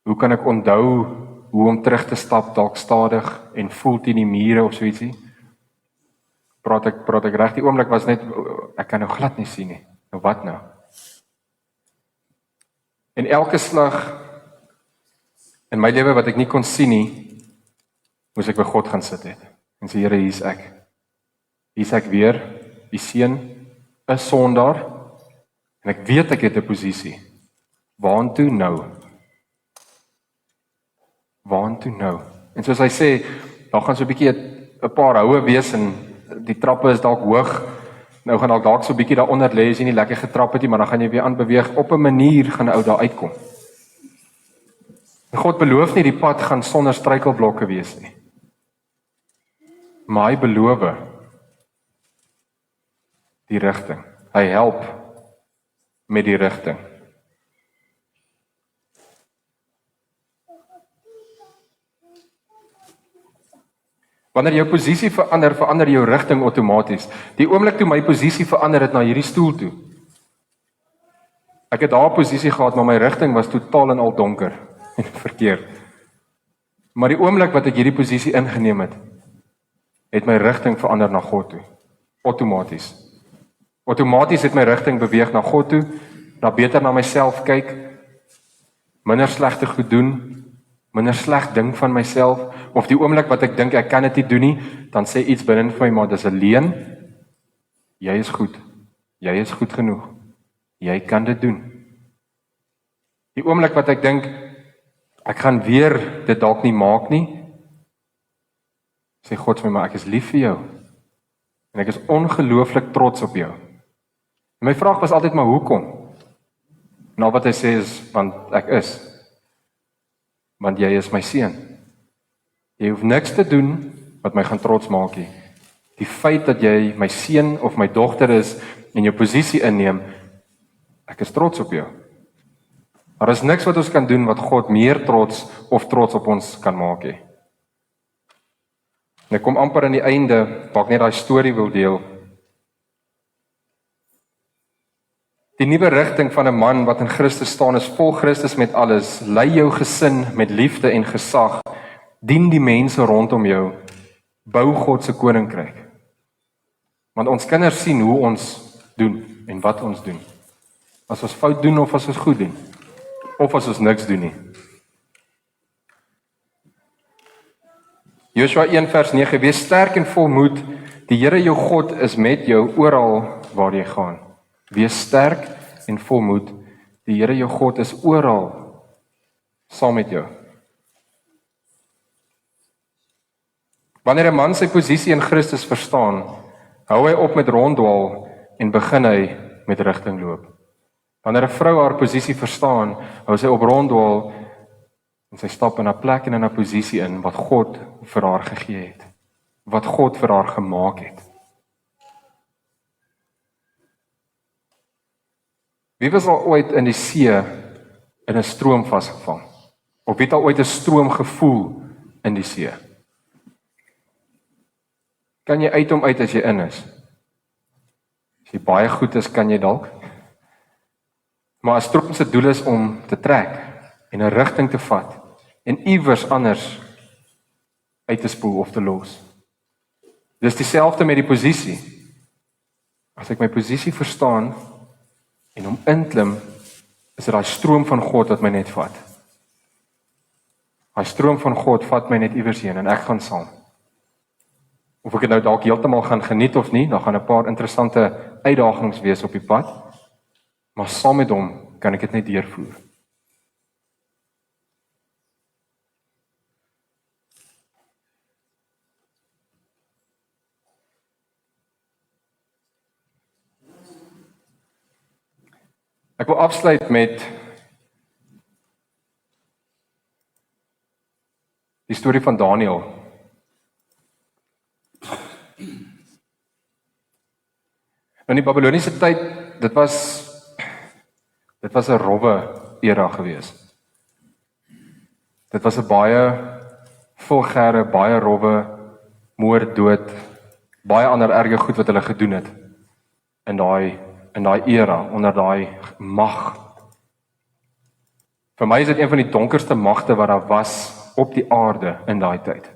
Hoe kan ek onthou hoe om terug te stap, dalk stadig en voel teen die mure of so ietsie? Praat ek reg, die oomblik was net, ek kan nou glad nie sien nie. Nou wat nou? En elke slag in my lewe wat ek nie kon sien nie, moes ek by God gaan sit het. En sê, Here, hier's ek. hier's ek weer, die seun, 'n sondaar, en ek weet ek het 'n posisie. Waantoe nou? Waantoe nou? En soos hy sê, daar gaan so 'n bietjie 'n paar houe wees en die trappe is dalk hoog. Nou gaan dalk so 'n bietjie daaronder lê, as jy nie lekker getrap het nie, maar dan gaan jy weer aanbeweeg. Op 'n manier gaan 'n ou daar uitkom. En God beloof nie die pad gaan sonder struikelblokke wees nie. Maar hy beloof die rigting. Hy help met die rigting. Wanneer jou posisie verander, verander jou rigting outomaties. Die oomblik toe my posisie verander het na hierdie stoel toe. Ek het daar 'n posisie gehad, maar my rigting was totaal en al donker en verkeerd. Maar die oomblik wat ek hierdie posisie ingeneem het my rigting verander na God toe. Outomaties. Outomaties het my rigting beweeg na God toe, na beter na myself kyk, minder slegte goed doen, minder sleg ding van myself, of die oomblik wat ek dink ek kan dit nie doen nie, dan sê iets binne vir my, maar dis 'n leuen. Jy is goed. Jy is goed genoeg. Jy kan dit doen. Die oomblik wat ek dink ek gaan weer dit dalk nie maak nie, sê God vir my, maar ek is lief vir jou. En ek is ongelooflik trots op jou. En my vraag was altyd maar hoekom? En al wat hy sê is, want ek is. Want jy is my seun. Jy hoef niks te doen wat my gaan trots maak nie. Die feit dat jy my seun of my dogter is en jou posisie inneem, ek is trots op jou. Maar is niks wat ons kan doen wat God meer trots of trots op ons kan maak nie. En ek kom amper aan die einde, waar ek net daai storie wil deel. Die nuwe rigting van 'n man wat in Christus staan is vol Christus met alles. Lei jou gesin met liefde en gesag. Dien die mense rondom jou. Bou God se koninkryk. Want ons kinders sien hoe ons doen en wat ons doen. As ons fout doen of as ons goed doen. Of as ons niks doen nie. Joshua 1 vers 9, wees sterk en vol moed, die Here jou God is met jou oral waar jy gaan. Wees sterk en vol moed, die Here jou God is oral saam met jou. Wanneer 'n man sy posisie in Christus verstaan, hou hy op met ronddwaal en begin hy met rigting loop. Wanneer 'n vrou haar posisie verstaan, hou sy op ronddwaal en sy stap in 'n plek en in 'n posisie in wat God vir haar gegee het. Wat God vir haar gemaak het. Wie was al ooit in die see in 'n stroom vasgevang? Of het al ooit 'n stroom gevoel in die see? Kan jy uit hom uit as jy in is? As jy baie goed is, kan jy dalk. Maar 'n stroom se doel is om te trek en 'n rigting te vat en iewers anders uit te spoel of te los. Dis dieselfde met die posisie. As ek my posisie verstaan en hom inklim, is dit daai stroom van God wat my net vat. Daai stroom van God vat my net iewers heen en ek gaan saam. Of ek dit nou dalk heeltemal gaan geniet of nie, dan gaan 'n paar interessante uitdagings wees op die pad, maar saam met hom kan ek dit net deurvoer. Ek wil afsluit met die storie van Daniël. In die Babiloniese tyd, dit was 'n rowwe era gewees. Dit was 'n baie vulgêre, baie rowwe moord, dood, baie ander erge goed wat hulle gedoen het in daai era, onder daai mag. Vir my is dit een van die donkerste magte wat daar was op die aarde in daai tyd.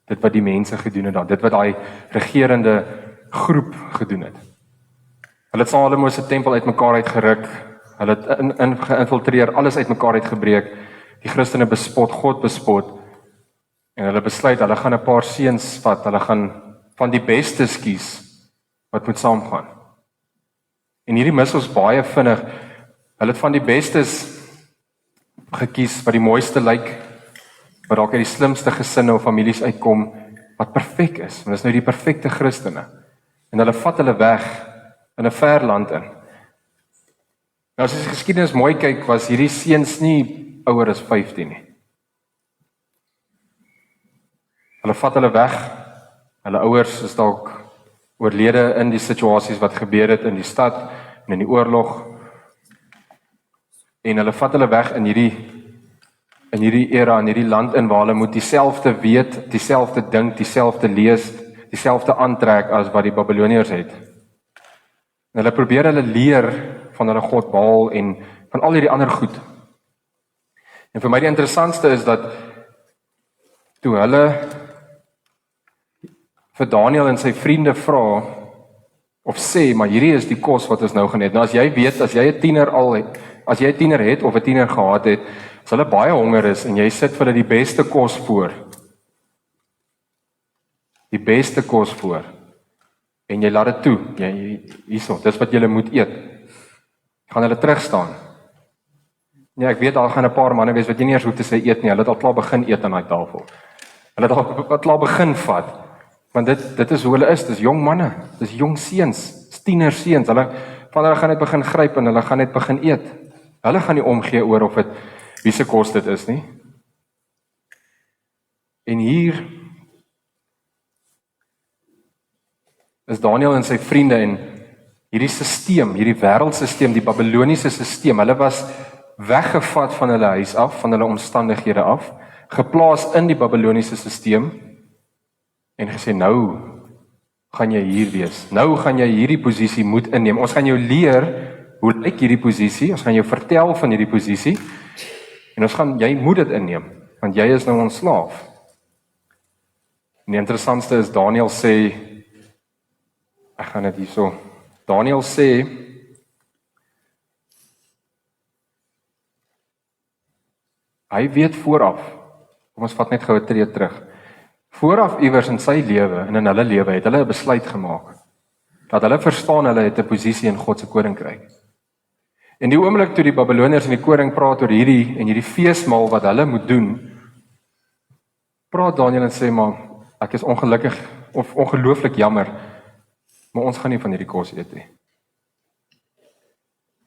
Dit wat die mense gedoen het daar, dit wat daai regerende groep gedoen het. Hulle het Salomo se tempel uitmekaar uitgeruk, hulle het geïnfiltreer, alles uitmekaar uitgebreek, die Christene bespot, God bespot, en hulle besluit, hulle gaan 'n paar seuns vat, hulle gaan van die bestes kies, wat moet saamgaan. En hierdie mis ons baie vinnig. Hulle het van die bestes gekies wat die mooiste lyk, wat dalk uit die slimste gesinne of families uitkom, wat perfek is. Want dit is nou die perfekte Christene. En hulle vat hulle weg in 'n ver land in. Nou as jy die geskiedenis mooi kyk, was hierdie seuns nie ouer as 15 nie. Hulle vat hulle weg. Hulle ouers is dalk oorlede in die situasies wat gebeur het in die stad en in die oorlog. En hulle vat hulle weg in hierdie era, in hierdie land in waar hulle moet dieselfde weet, dieselfde dink, dieselfde lees, dieselfde aantrek as wat die Babiloniërs het. En hulle probeer hulle leer van hulle God Baal en van al hierdie ander goed. En vir my die interessantste is dat toe hulle vir Daniel en sy vriende vra of sê, maar hierdie is die kos wat ons nou gaan eet. Nou as jy weet, as jy 'n tiener het of 'n tiener gehad het, as hulle baie honger is en jy sit vir hulle die beste kos voor. Die beste kos voor. En jy laat dit toe. Hierso, dis wat julle moet eet. Gaan hulle terugstaan. Nee, ek weet daar gaan 'n paar manne wees wat jy nie eers hoef te sê eet nie. Hulle het al klaar begin eet aan daai tafel. Hulle het al klaar begin vat. Want dit is hoe hulle is. Dis jong manne. Dis jong seuns. Dis tienerseuns. Hulle gaan net begin gryp en hulle gaan net begin eet. Hulle gaan nie omgee oor of dit wie se kos dit is nie. En hier is Daniel en sy vriende en hierdie stelsel, hierdie wêreldstelsel, die Babiloniese stelsel, hulle was weggevat van hulle huis af, van hulle omstandighede af, geplaas in die Babiloniese stelsel en gesê, nou gaan jy hier wees. Nou gaan jy hierdie posisie moet inneem. Ons gaan jou leer hoe lyk hierdie posisie. Ons gaan jou vertel van hierdie posisie. En jy moet dit inneem, want jy is nou ons slaaf. En die interessantste is, Daniel sê, ek gaan dit hierso, Daniel sê, hy weet vooraf, kom ons vat net gou 'n tree terug, vooraf iewers in sy lewe en in hulle lewe het hulle 'n besluit gemaak, dat hulle verstaan hulle het 'n posisie in God se koninkryk. En die oomblik toe die Babiloniërs en die koning praat oor hierdie feesmaal wat hulle moet doen, praat Daniel en sê, maar ek is ongelukkig of ongelooflik jammer, maar ons gaan nie van hierdie kos eet nie.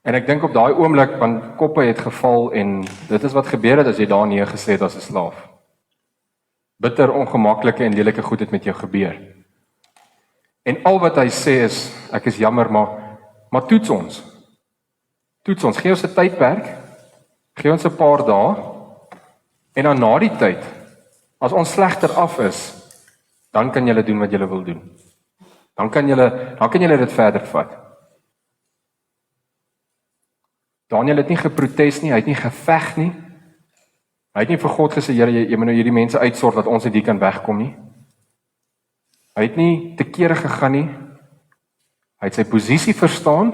En ek dink op daai oomblik, want koppe het geval en dit is wat gebeur het as jy daar neergesit het as 'n slaaf. Bitter, ongemaklike en lelike goed het met jou gebeur. En al wat hy sê is, ek is jammer, maar toets ons. Toets ons, gee ons 'n tydperk, gee ons 'n paar dae, en dan na die tyd, as ons slegter af is, dan kan julle doen wat julle wil doen. Dan kan julle dit verder vat. Daniel het nie geprotes nie, hy het nie geveg nie. Hy het nie vir God gesê, Here, jy moet nou hierdie mense uitsort dat ons uit hier kan wegkom nie. Hy het nie te kere gegaan nie. Hy het sy posisie verstaan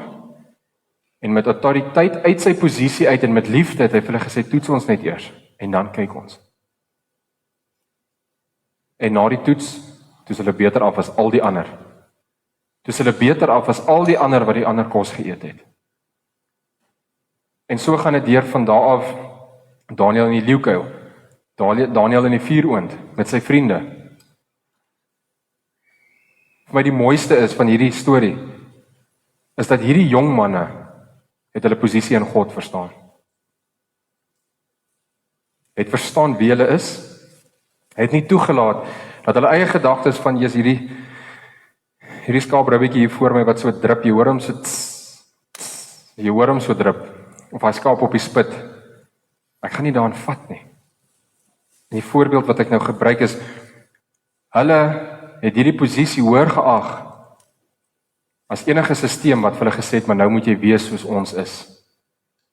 en met autoriteit uit sy posisie uit en met liefde het hy vir hulle gesê, toets ons net eers en dan kyk ons. En na die toets, toe is hulle beter af as al die ander. Toe is hulle beter af as al die ander wat die ander kos geëet het. En so gaan dit deur van daar af, Daniel in die leeukuil, Daniel in die vuuroond met sy vriende. Vir my die mooiste is van hierdie storie, is dat hierdie jong manne het hulle posisie in God verstaan. Het verstaan wie hulle is, het nie toegelaat dat hulle eie gedagtes van hierdie skaapribbietjie hier voor my wat so drup, jy hoor hom so drup, of hy skaap op die spit, ek gaan nie daaraan vat nie. En die voorbeeld wat ek nou gebruik is, hulle het hierdie posisie hoër geag as enige stelsel wat vir hulle gesê het, maar nou moet jy wees soos ons is.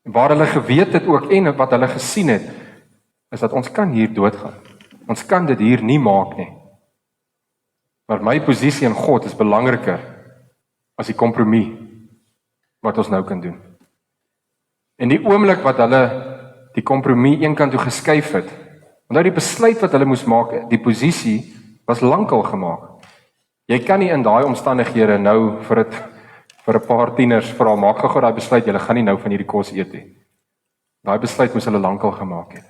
En waar hulle geweet het ook en wat hulle gesien het, is dat ons kan hier doodgaan. Ons kan dit hier nie maak nie. Maar my posisie in God is belangriker as die kompromie wat ons nou kan doen. En die oomblik wat hulle die kompromie eenkant toe geskuif het, onthou die besluit wat hulle moes maak, die posisie was lankal gemaak. Jy kan nie in daai omstandighede nou vir 'n paar tieners vra, maak gou daai besluit, julle gaan nie nou van hierdie kos eet nie. Daai besluit moes hulle lankal gemaak het.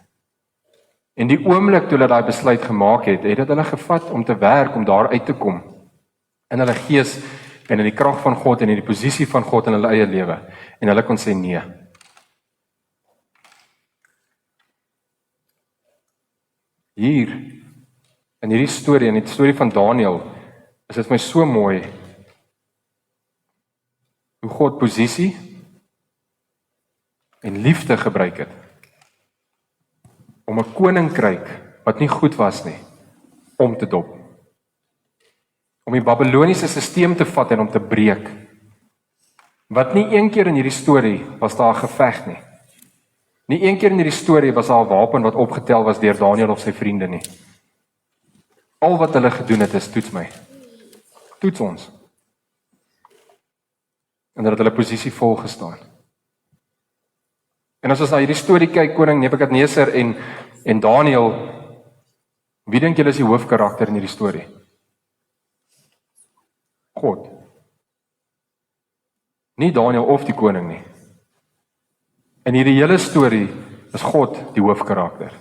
En die oomblik toe hulle daai besluit gemaak het, het dit hulle gevat om te werk, om daar uit te kom. In hulle gees en in die krag van God en in die posisie van God in hulle eie lewe. En hulle kon sê nee. Hier, in hierdie storie, in die storie van Daniël, is dit my so mooi, hoe God posisie en liefde gebruik het, om 'n koninkryk, wat nie goed was nie, om te dop. Om die Babyloniese sisteem te vat en om te breek. Wat nie een keer in hierdie storie was daar 'n geveg nie. Nie een keer in hierdie storie was daar 'n wapen wat opgetel was deur Daniël of sy vriende nie. Al wat hulle gedoen het is, toets my. Toets ons. En dat hulle posisie volgestaan. En as ons na hierdie storie kyk, koning Nebukadneser en Daniël, wie dink julle is die hoofkarakter in hierdie storie? God. Nie Daniël of die koning nie. In hierdie hele storie is God die hoofkarakter.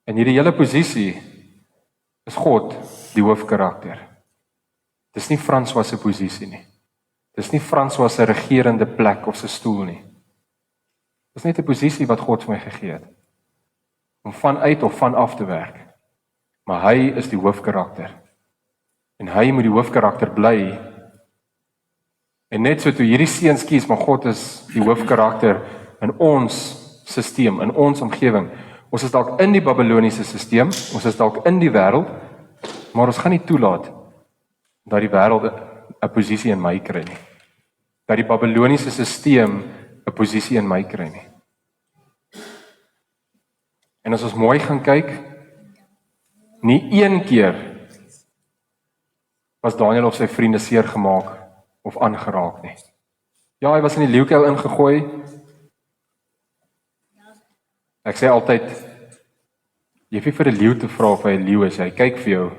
In hierdie hele posisie is God die hoofkarakter. Dis nie François se posisie nie. Dis nie François se regerende plek of sy stoel nie. Dis net 'n posisie wat God vir my gegee het. Om vanuit of vanaf te werk. Maar hy is die hoofkarakter. En hy moet die hoofkarakter bly. En net so toe hierdie seuns kies, maar God is die hoofkarakter in ons sisteem, in ons omgewing. Ons is dalk in die Babyloniese sisteem, ons is dalk in die wêreld, maar ons gaan nie toelaat dat die wêreld 'n posisie in my kry nie. Dat die Babyloniese sisteem 'n posisie in my kry nie. En as ons mooi gaan kyk, nie een keer was Daniël of sy vriende seer gemaak of aangeraak nie. Ja, hy was in die leeukuil ingegooi. Ek sê altyd, jy hoef nie vir 'n leeu te vra of hy 'n leeu is, hy kyk vir jou.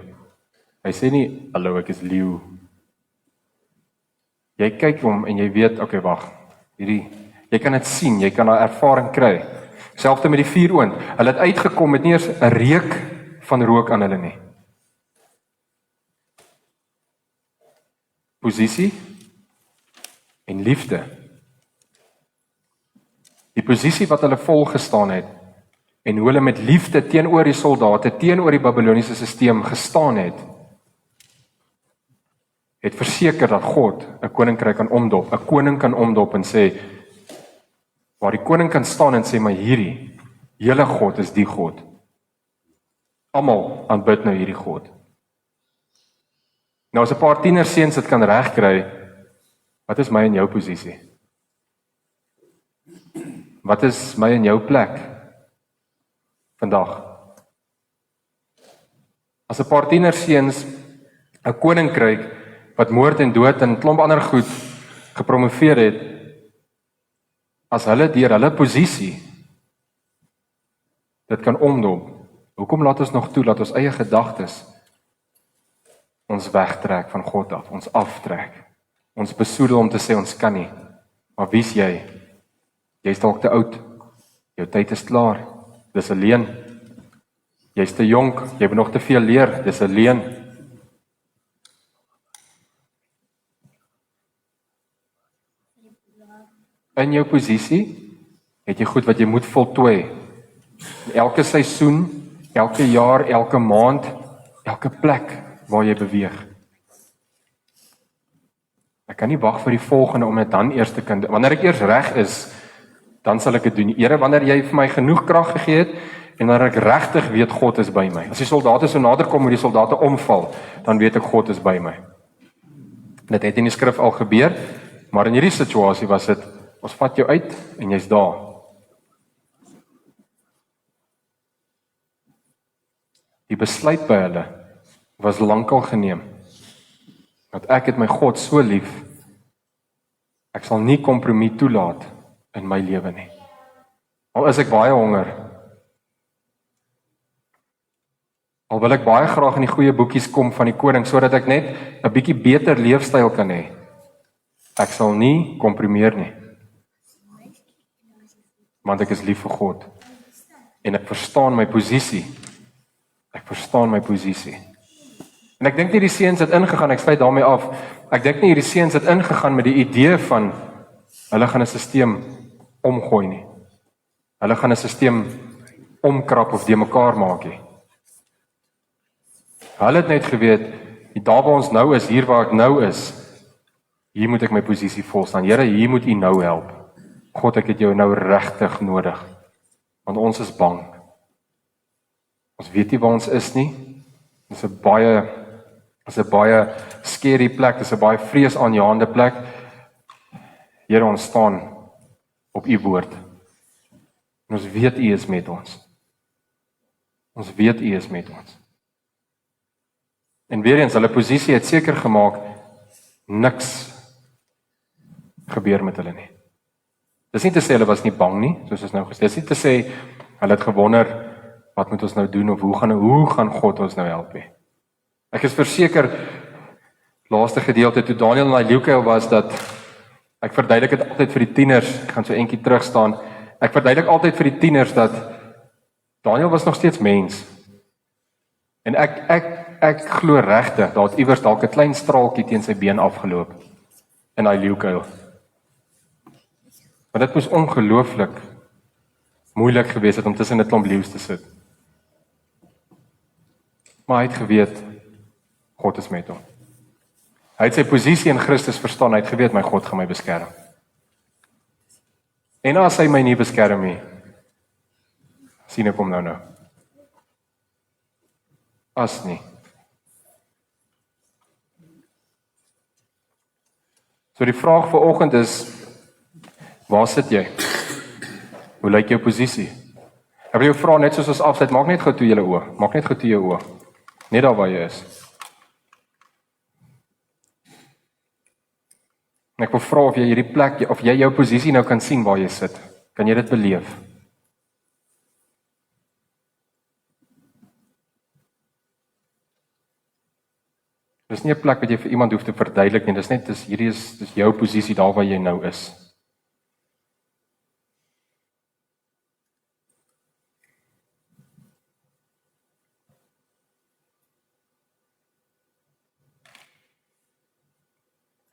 Hy sê nie, hallo, ek is leeu. Jy kyk hom en jy weet, okay, wag, jy kan dit sien, jy kan daai ervaring kry. Selfs met die 4 oond, hulle het uitgekom met nie eers 'n reuk van rook aan hulle nie. Posisie en liefde. Die posisie wat hulle volgestaan het en hoe hulle met liefde teenoor die soldate, teenoor die Babyloniese sisteem gestaan het verseker dat God 'n koninkryk kan omdop, 'n koning kan omdop en sê, waar die koning kan staan en sê, maar hierdie, julle God is die God. Almal aanbid nou hierdie God. Nou as 'n paar tienerseuns dit kan regkry, wat is my en jou posisie? Wat is my en jou plek vandag? As 'n paar tienerseuns 'n koninkryk wat moord en dood en 'n klomp ander goed gepromoveer het, as hulle deur hulle posisie dit kan omdop, hoekom laat ons nog toe dat ons eie gedagtes ons wegtrek van God af, ons aftrek, ons besoedel om te sê ons kan nie, maar wie's jy? Jy's dalk te oud, jou tyd is klaar, dis 'n leuen. Jy's te jonk, jy moet nog te veel leer, dis 'n leuen. In jou posisie het jy goed wat jy moet voltooi. Elke seisoen, elke jaar, elke maand, elke plek waar jy beweeg. Ek kan nie wag vir die volgende om dit dan eers te kan doen. Wanneer ek eers reg is, dan sal ek dit doen. Here, wanneer jy vir my genoeg krag gegee het en wanneer ek regtig weet God is by my. As die soldate so nader kom met die soldate omval, dan weet ek God is by my. Dit het in die skrif al gebeur, maar in hierdie situasie was dit, ons vat jou uit en jy's daar. Die besluit by hulle was lankal geneem. Want ek het my God so lief, ek sal nie kompromie toelaat in my lewe nie. Al is ek baie honger. Al wil ek baie graag in die goeie boekies kom van die koning, sodat ek net 'n bietjie beter leefstyl kan hê. Ek sal nie komprimeer nie. Want ek is lief vir God. En ek verstaan my posisie. Ek verstaan my posisie. En ek dink nie die seuns het ingegaan, ek sluit daarmee af. Ek dink nie die seuns het ingegaan met die idee van hulle gaan 'n stelsel omgooi nie. Hulle gaan 'n stelsel omkrap of de mekaar maak nie. Hulle het net geweet, daar waar ons nou is, hier waar ek nou is, hier moet ek my posisie volstaan. Here, hier moet U nou help. God, ek het jou nou regtig nodig. Want ons is bang. Ons weet nie waar ons is nie. Dit is 'n baie scary plek, dit is 'n baie vreesaanjaende plek. Here, ons staan op U woord. En ons weet U is met ons. Ons weet U is met ons. En weer eens, hulle posisie het seker gemaak, niks gebeur met hulle nie. Dis nie te sê hulle was nie bang nie, soos ons nou gesê. Dis nie te sê hulle het gewonder, wat moet ons nou doen, of hoe gaan God ons nou help nie. Ek is verseker, laaste gedeelte, toe Daniel en Eliukel was, dat, ek verduidelik het altyd vir die tieners, ek gaan so eentjie terugstaan, ek verduidelik altyd vir die tieners, dat Daniel was nog steeds mens. En ek glo regtig, daar het iewers dalk 'n klein straaltjie teen sy been afgeloop, in hy leeukuil. Maar dit moes ongelooflik moeilik gewees het om tussen 'n klomp leeu's te sit. Maar hy het geweet, God is met hom. Hy het sy posisie in Christus verstaan, hy het geweet, my God gaan my beskerm. En as hy my nie beskerm nie, sien ek hom nou. As nie. So die vraag vir oggend is, waar sit jy? Hoe lyk jou posisie? Ek wil jou vra net soos ons afsluit, maak net gou toe jou oë. Maak net gou toe jou oë. Net daar waar jy is. En ek wil vra of jy hierdie plek, of jy jou posisie nou kan sien waar jy sit. Kan jy dit beleef? Dis nie 'n plek wat jy vir iemand hoef te verduidelik nie, dis jou posisie daar waar jy nou is.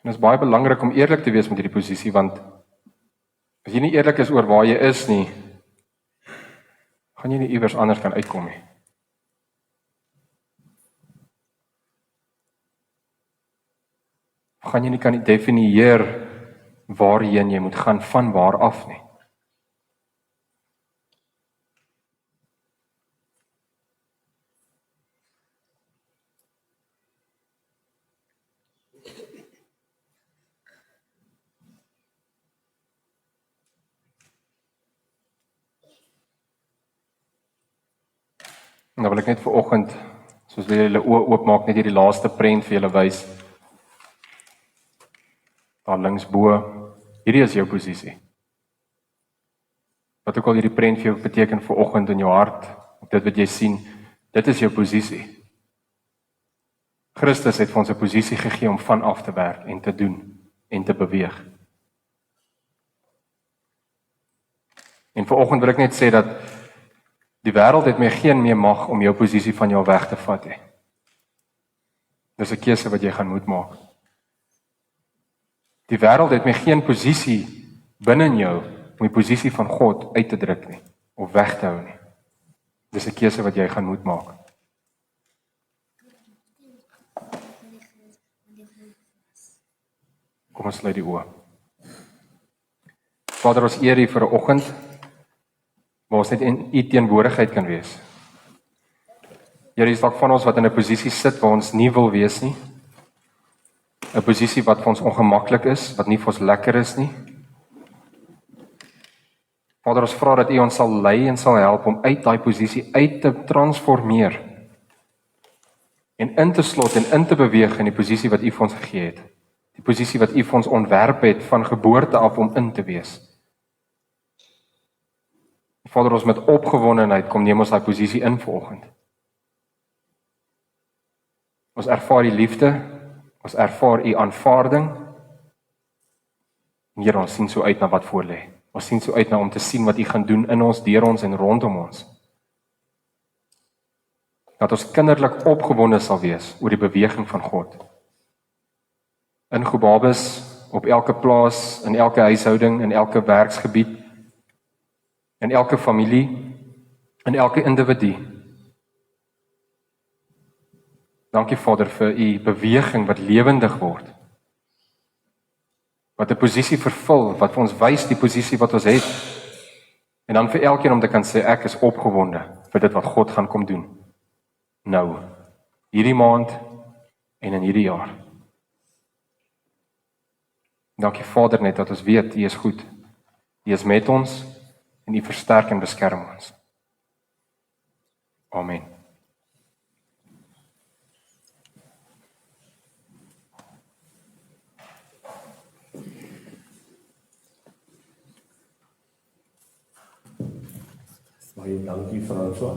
En dit is baie belangrik om eerlik te wees met hierdie posisie, want as jy nie eerlik is oor waar jy is nie, gaan jy nie iewers anders kan uitkom nie. Gaan jy nie kan definieer waarheen jy moet gaan van waar af nie. En dan wil ek net vir oggend, soos jy julle oë oopmaak, net hierdie laaste prent vir julle wys. Daar links bo, hierdie is jou posisie. Wat ook al hierdie prent vir jou beteken vir oggend in jou hart, of dit wat jy sien, dit is jou posisie. Christus het vir ons 'n posisie gegee om van af te werk en te doen en te beweeg. En vir oggend wil ek net sê dat die wêreld het my geen meer mag om jou posisie van jou weg te vat nie. Dis 'n keuse wat jy gaan moet maak. Die wêreld het my geen posisie binne in jou om die posisie van God uit te druk nie, of weg te hou nie. Dis 'n keuse wat jy gaan moet maak. Kom ons sluit die oë. Vader, ons eer U vir 'n oggend waar ons net in U teenwoordigheid kan wees. Here, is dalk van ons wat in 'n posisie sit waar ons nie wil wees nie. 'n Posisie wat vir ons ongemaklik is, wat nie vir ons lekker is nie. Vader, ons vra dat U ons sal lei en sal help om uit daai posisie uit te transformeer en in te slot en in te beweeg in die posisie wat U vir ons gegee het. Die posisie wat U vir ons ontwerp het van geboorte af om in te wees. Vader, ons met opgewondenheid kom neem ons daai posisie in vanoggend. Ons ervaar die liefde, ons ervaar u aanvaarding. En Here, ons sien so uit na wat voor lê. Ons sien so uit na om te sien wat u gaan doen in ons, deur ons en rondom ons. Dat ons kinderlik opgewonde sal wees oor die beweging van God. Ingobabes op elke plaas, in elke huishouding, in elke werksgebied, in elke familie, in elke individu. Dankie Vader vir u beweging wat lewendig word. Wat 'n posisie vervul, wat vir ons wys die posisie wat ons het. En dan vir elkeen om te kan sê, ek is opgewonde vir dit wat God gaan kom doen. Nou, hierdie maand en in hierdie jaar. Dankie Vader net dat ons weet, U is goed. U is met ons en U versterk en beskerm ons. Amen. Baie dankie François.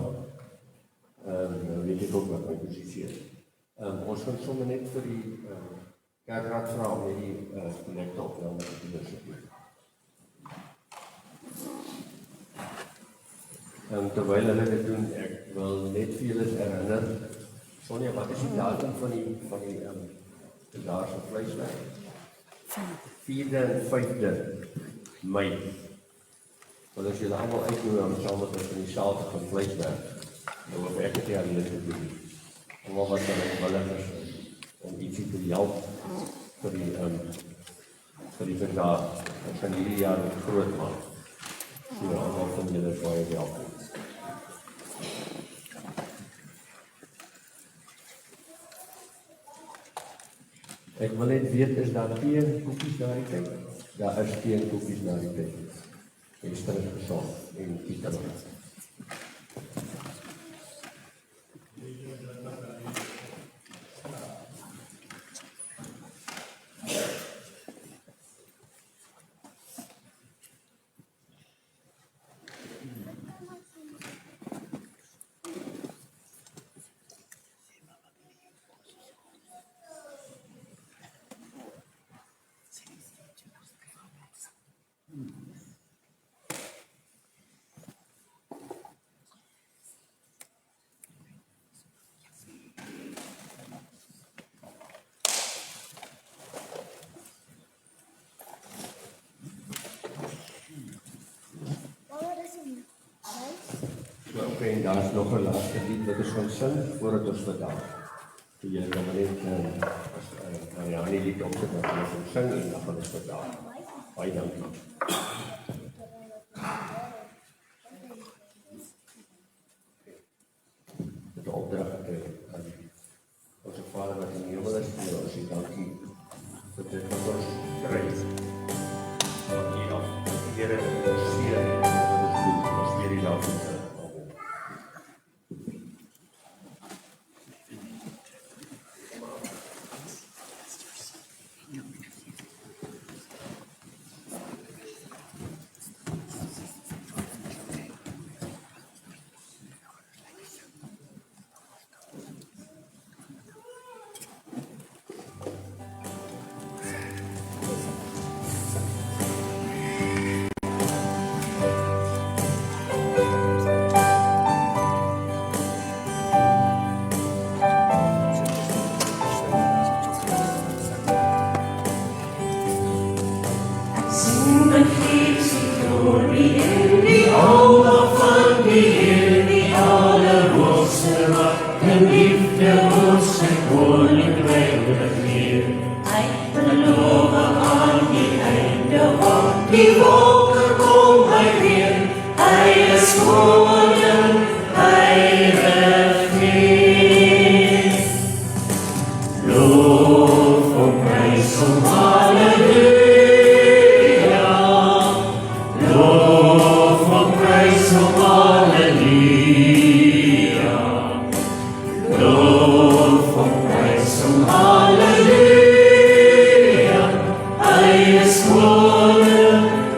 Nou weet ek ook wat my posisie is. Ons gaan sommer net vir die kerkraad vra om die connecte op te met die discipline. Terwyl hulle dit doen, ek wil net vir julle herinner, Sonja, wat is die datum van die daar van vleiswerk? 4de en 5de Mei. Want as julle allemaal uitnooi om saam met ons in die saal te gaan vleiswerk, dan hoop ek het hier alleen te doen. Allemaal wat dan willig is om ietsie te help vir die verdaag. Ons gaan hierdie jaar met groot maak. So allemaal van julle is baie welkom. Ek wil net weet, is daar geen koekies na die tyd? Daar is geen koekies na die tyd. Esther is gezond en Pieter ook. En daar is nog een laatste lied wat ons gaan sing voordat ons vandaag. Die jy kan maar net Marianne lied opzet, dan gaan ons sing en dan gaan ons vandaag. Baie dankie. Met de opdracht gekregen aan onze Vader wat in de hemel is, en ons sê dankie vir dit wat ons krijgt. Van hier af, die Here ons seën en ons goed, ons weer die dag in.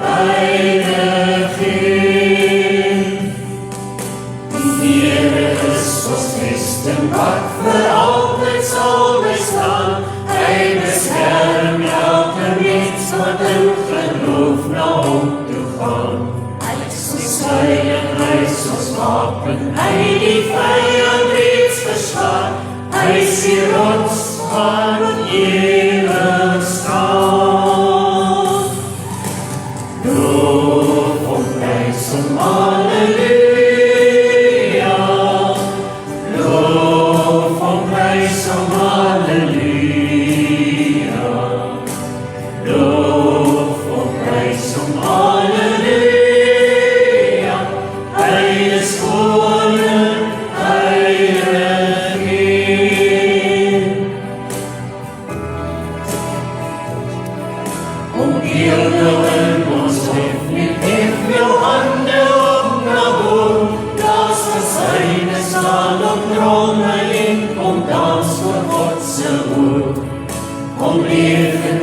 I Kom deel nou in ons hof nie, hef jou hande op na bo. Blaas gesyne staan op tromme en kom dans voor God se oor. Kom leef in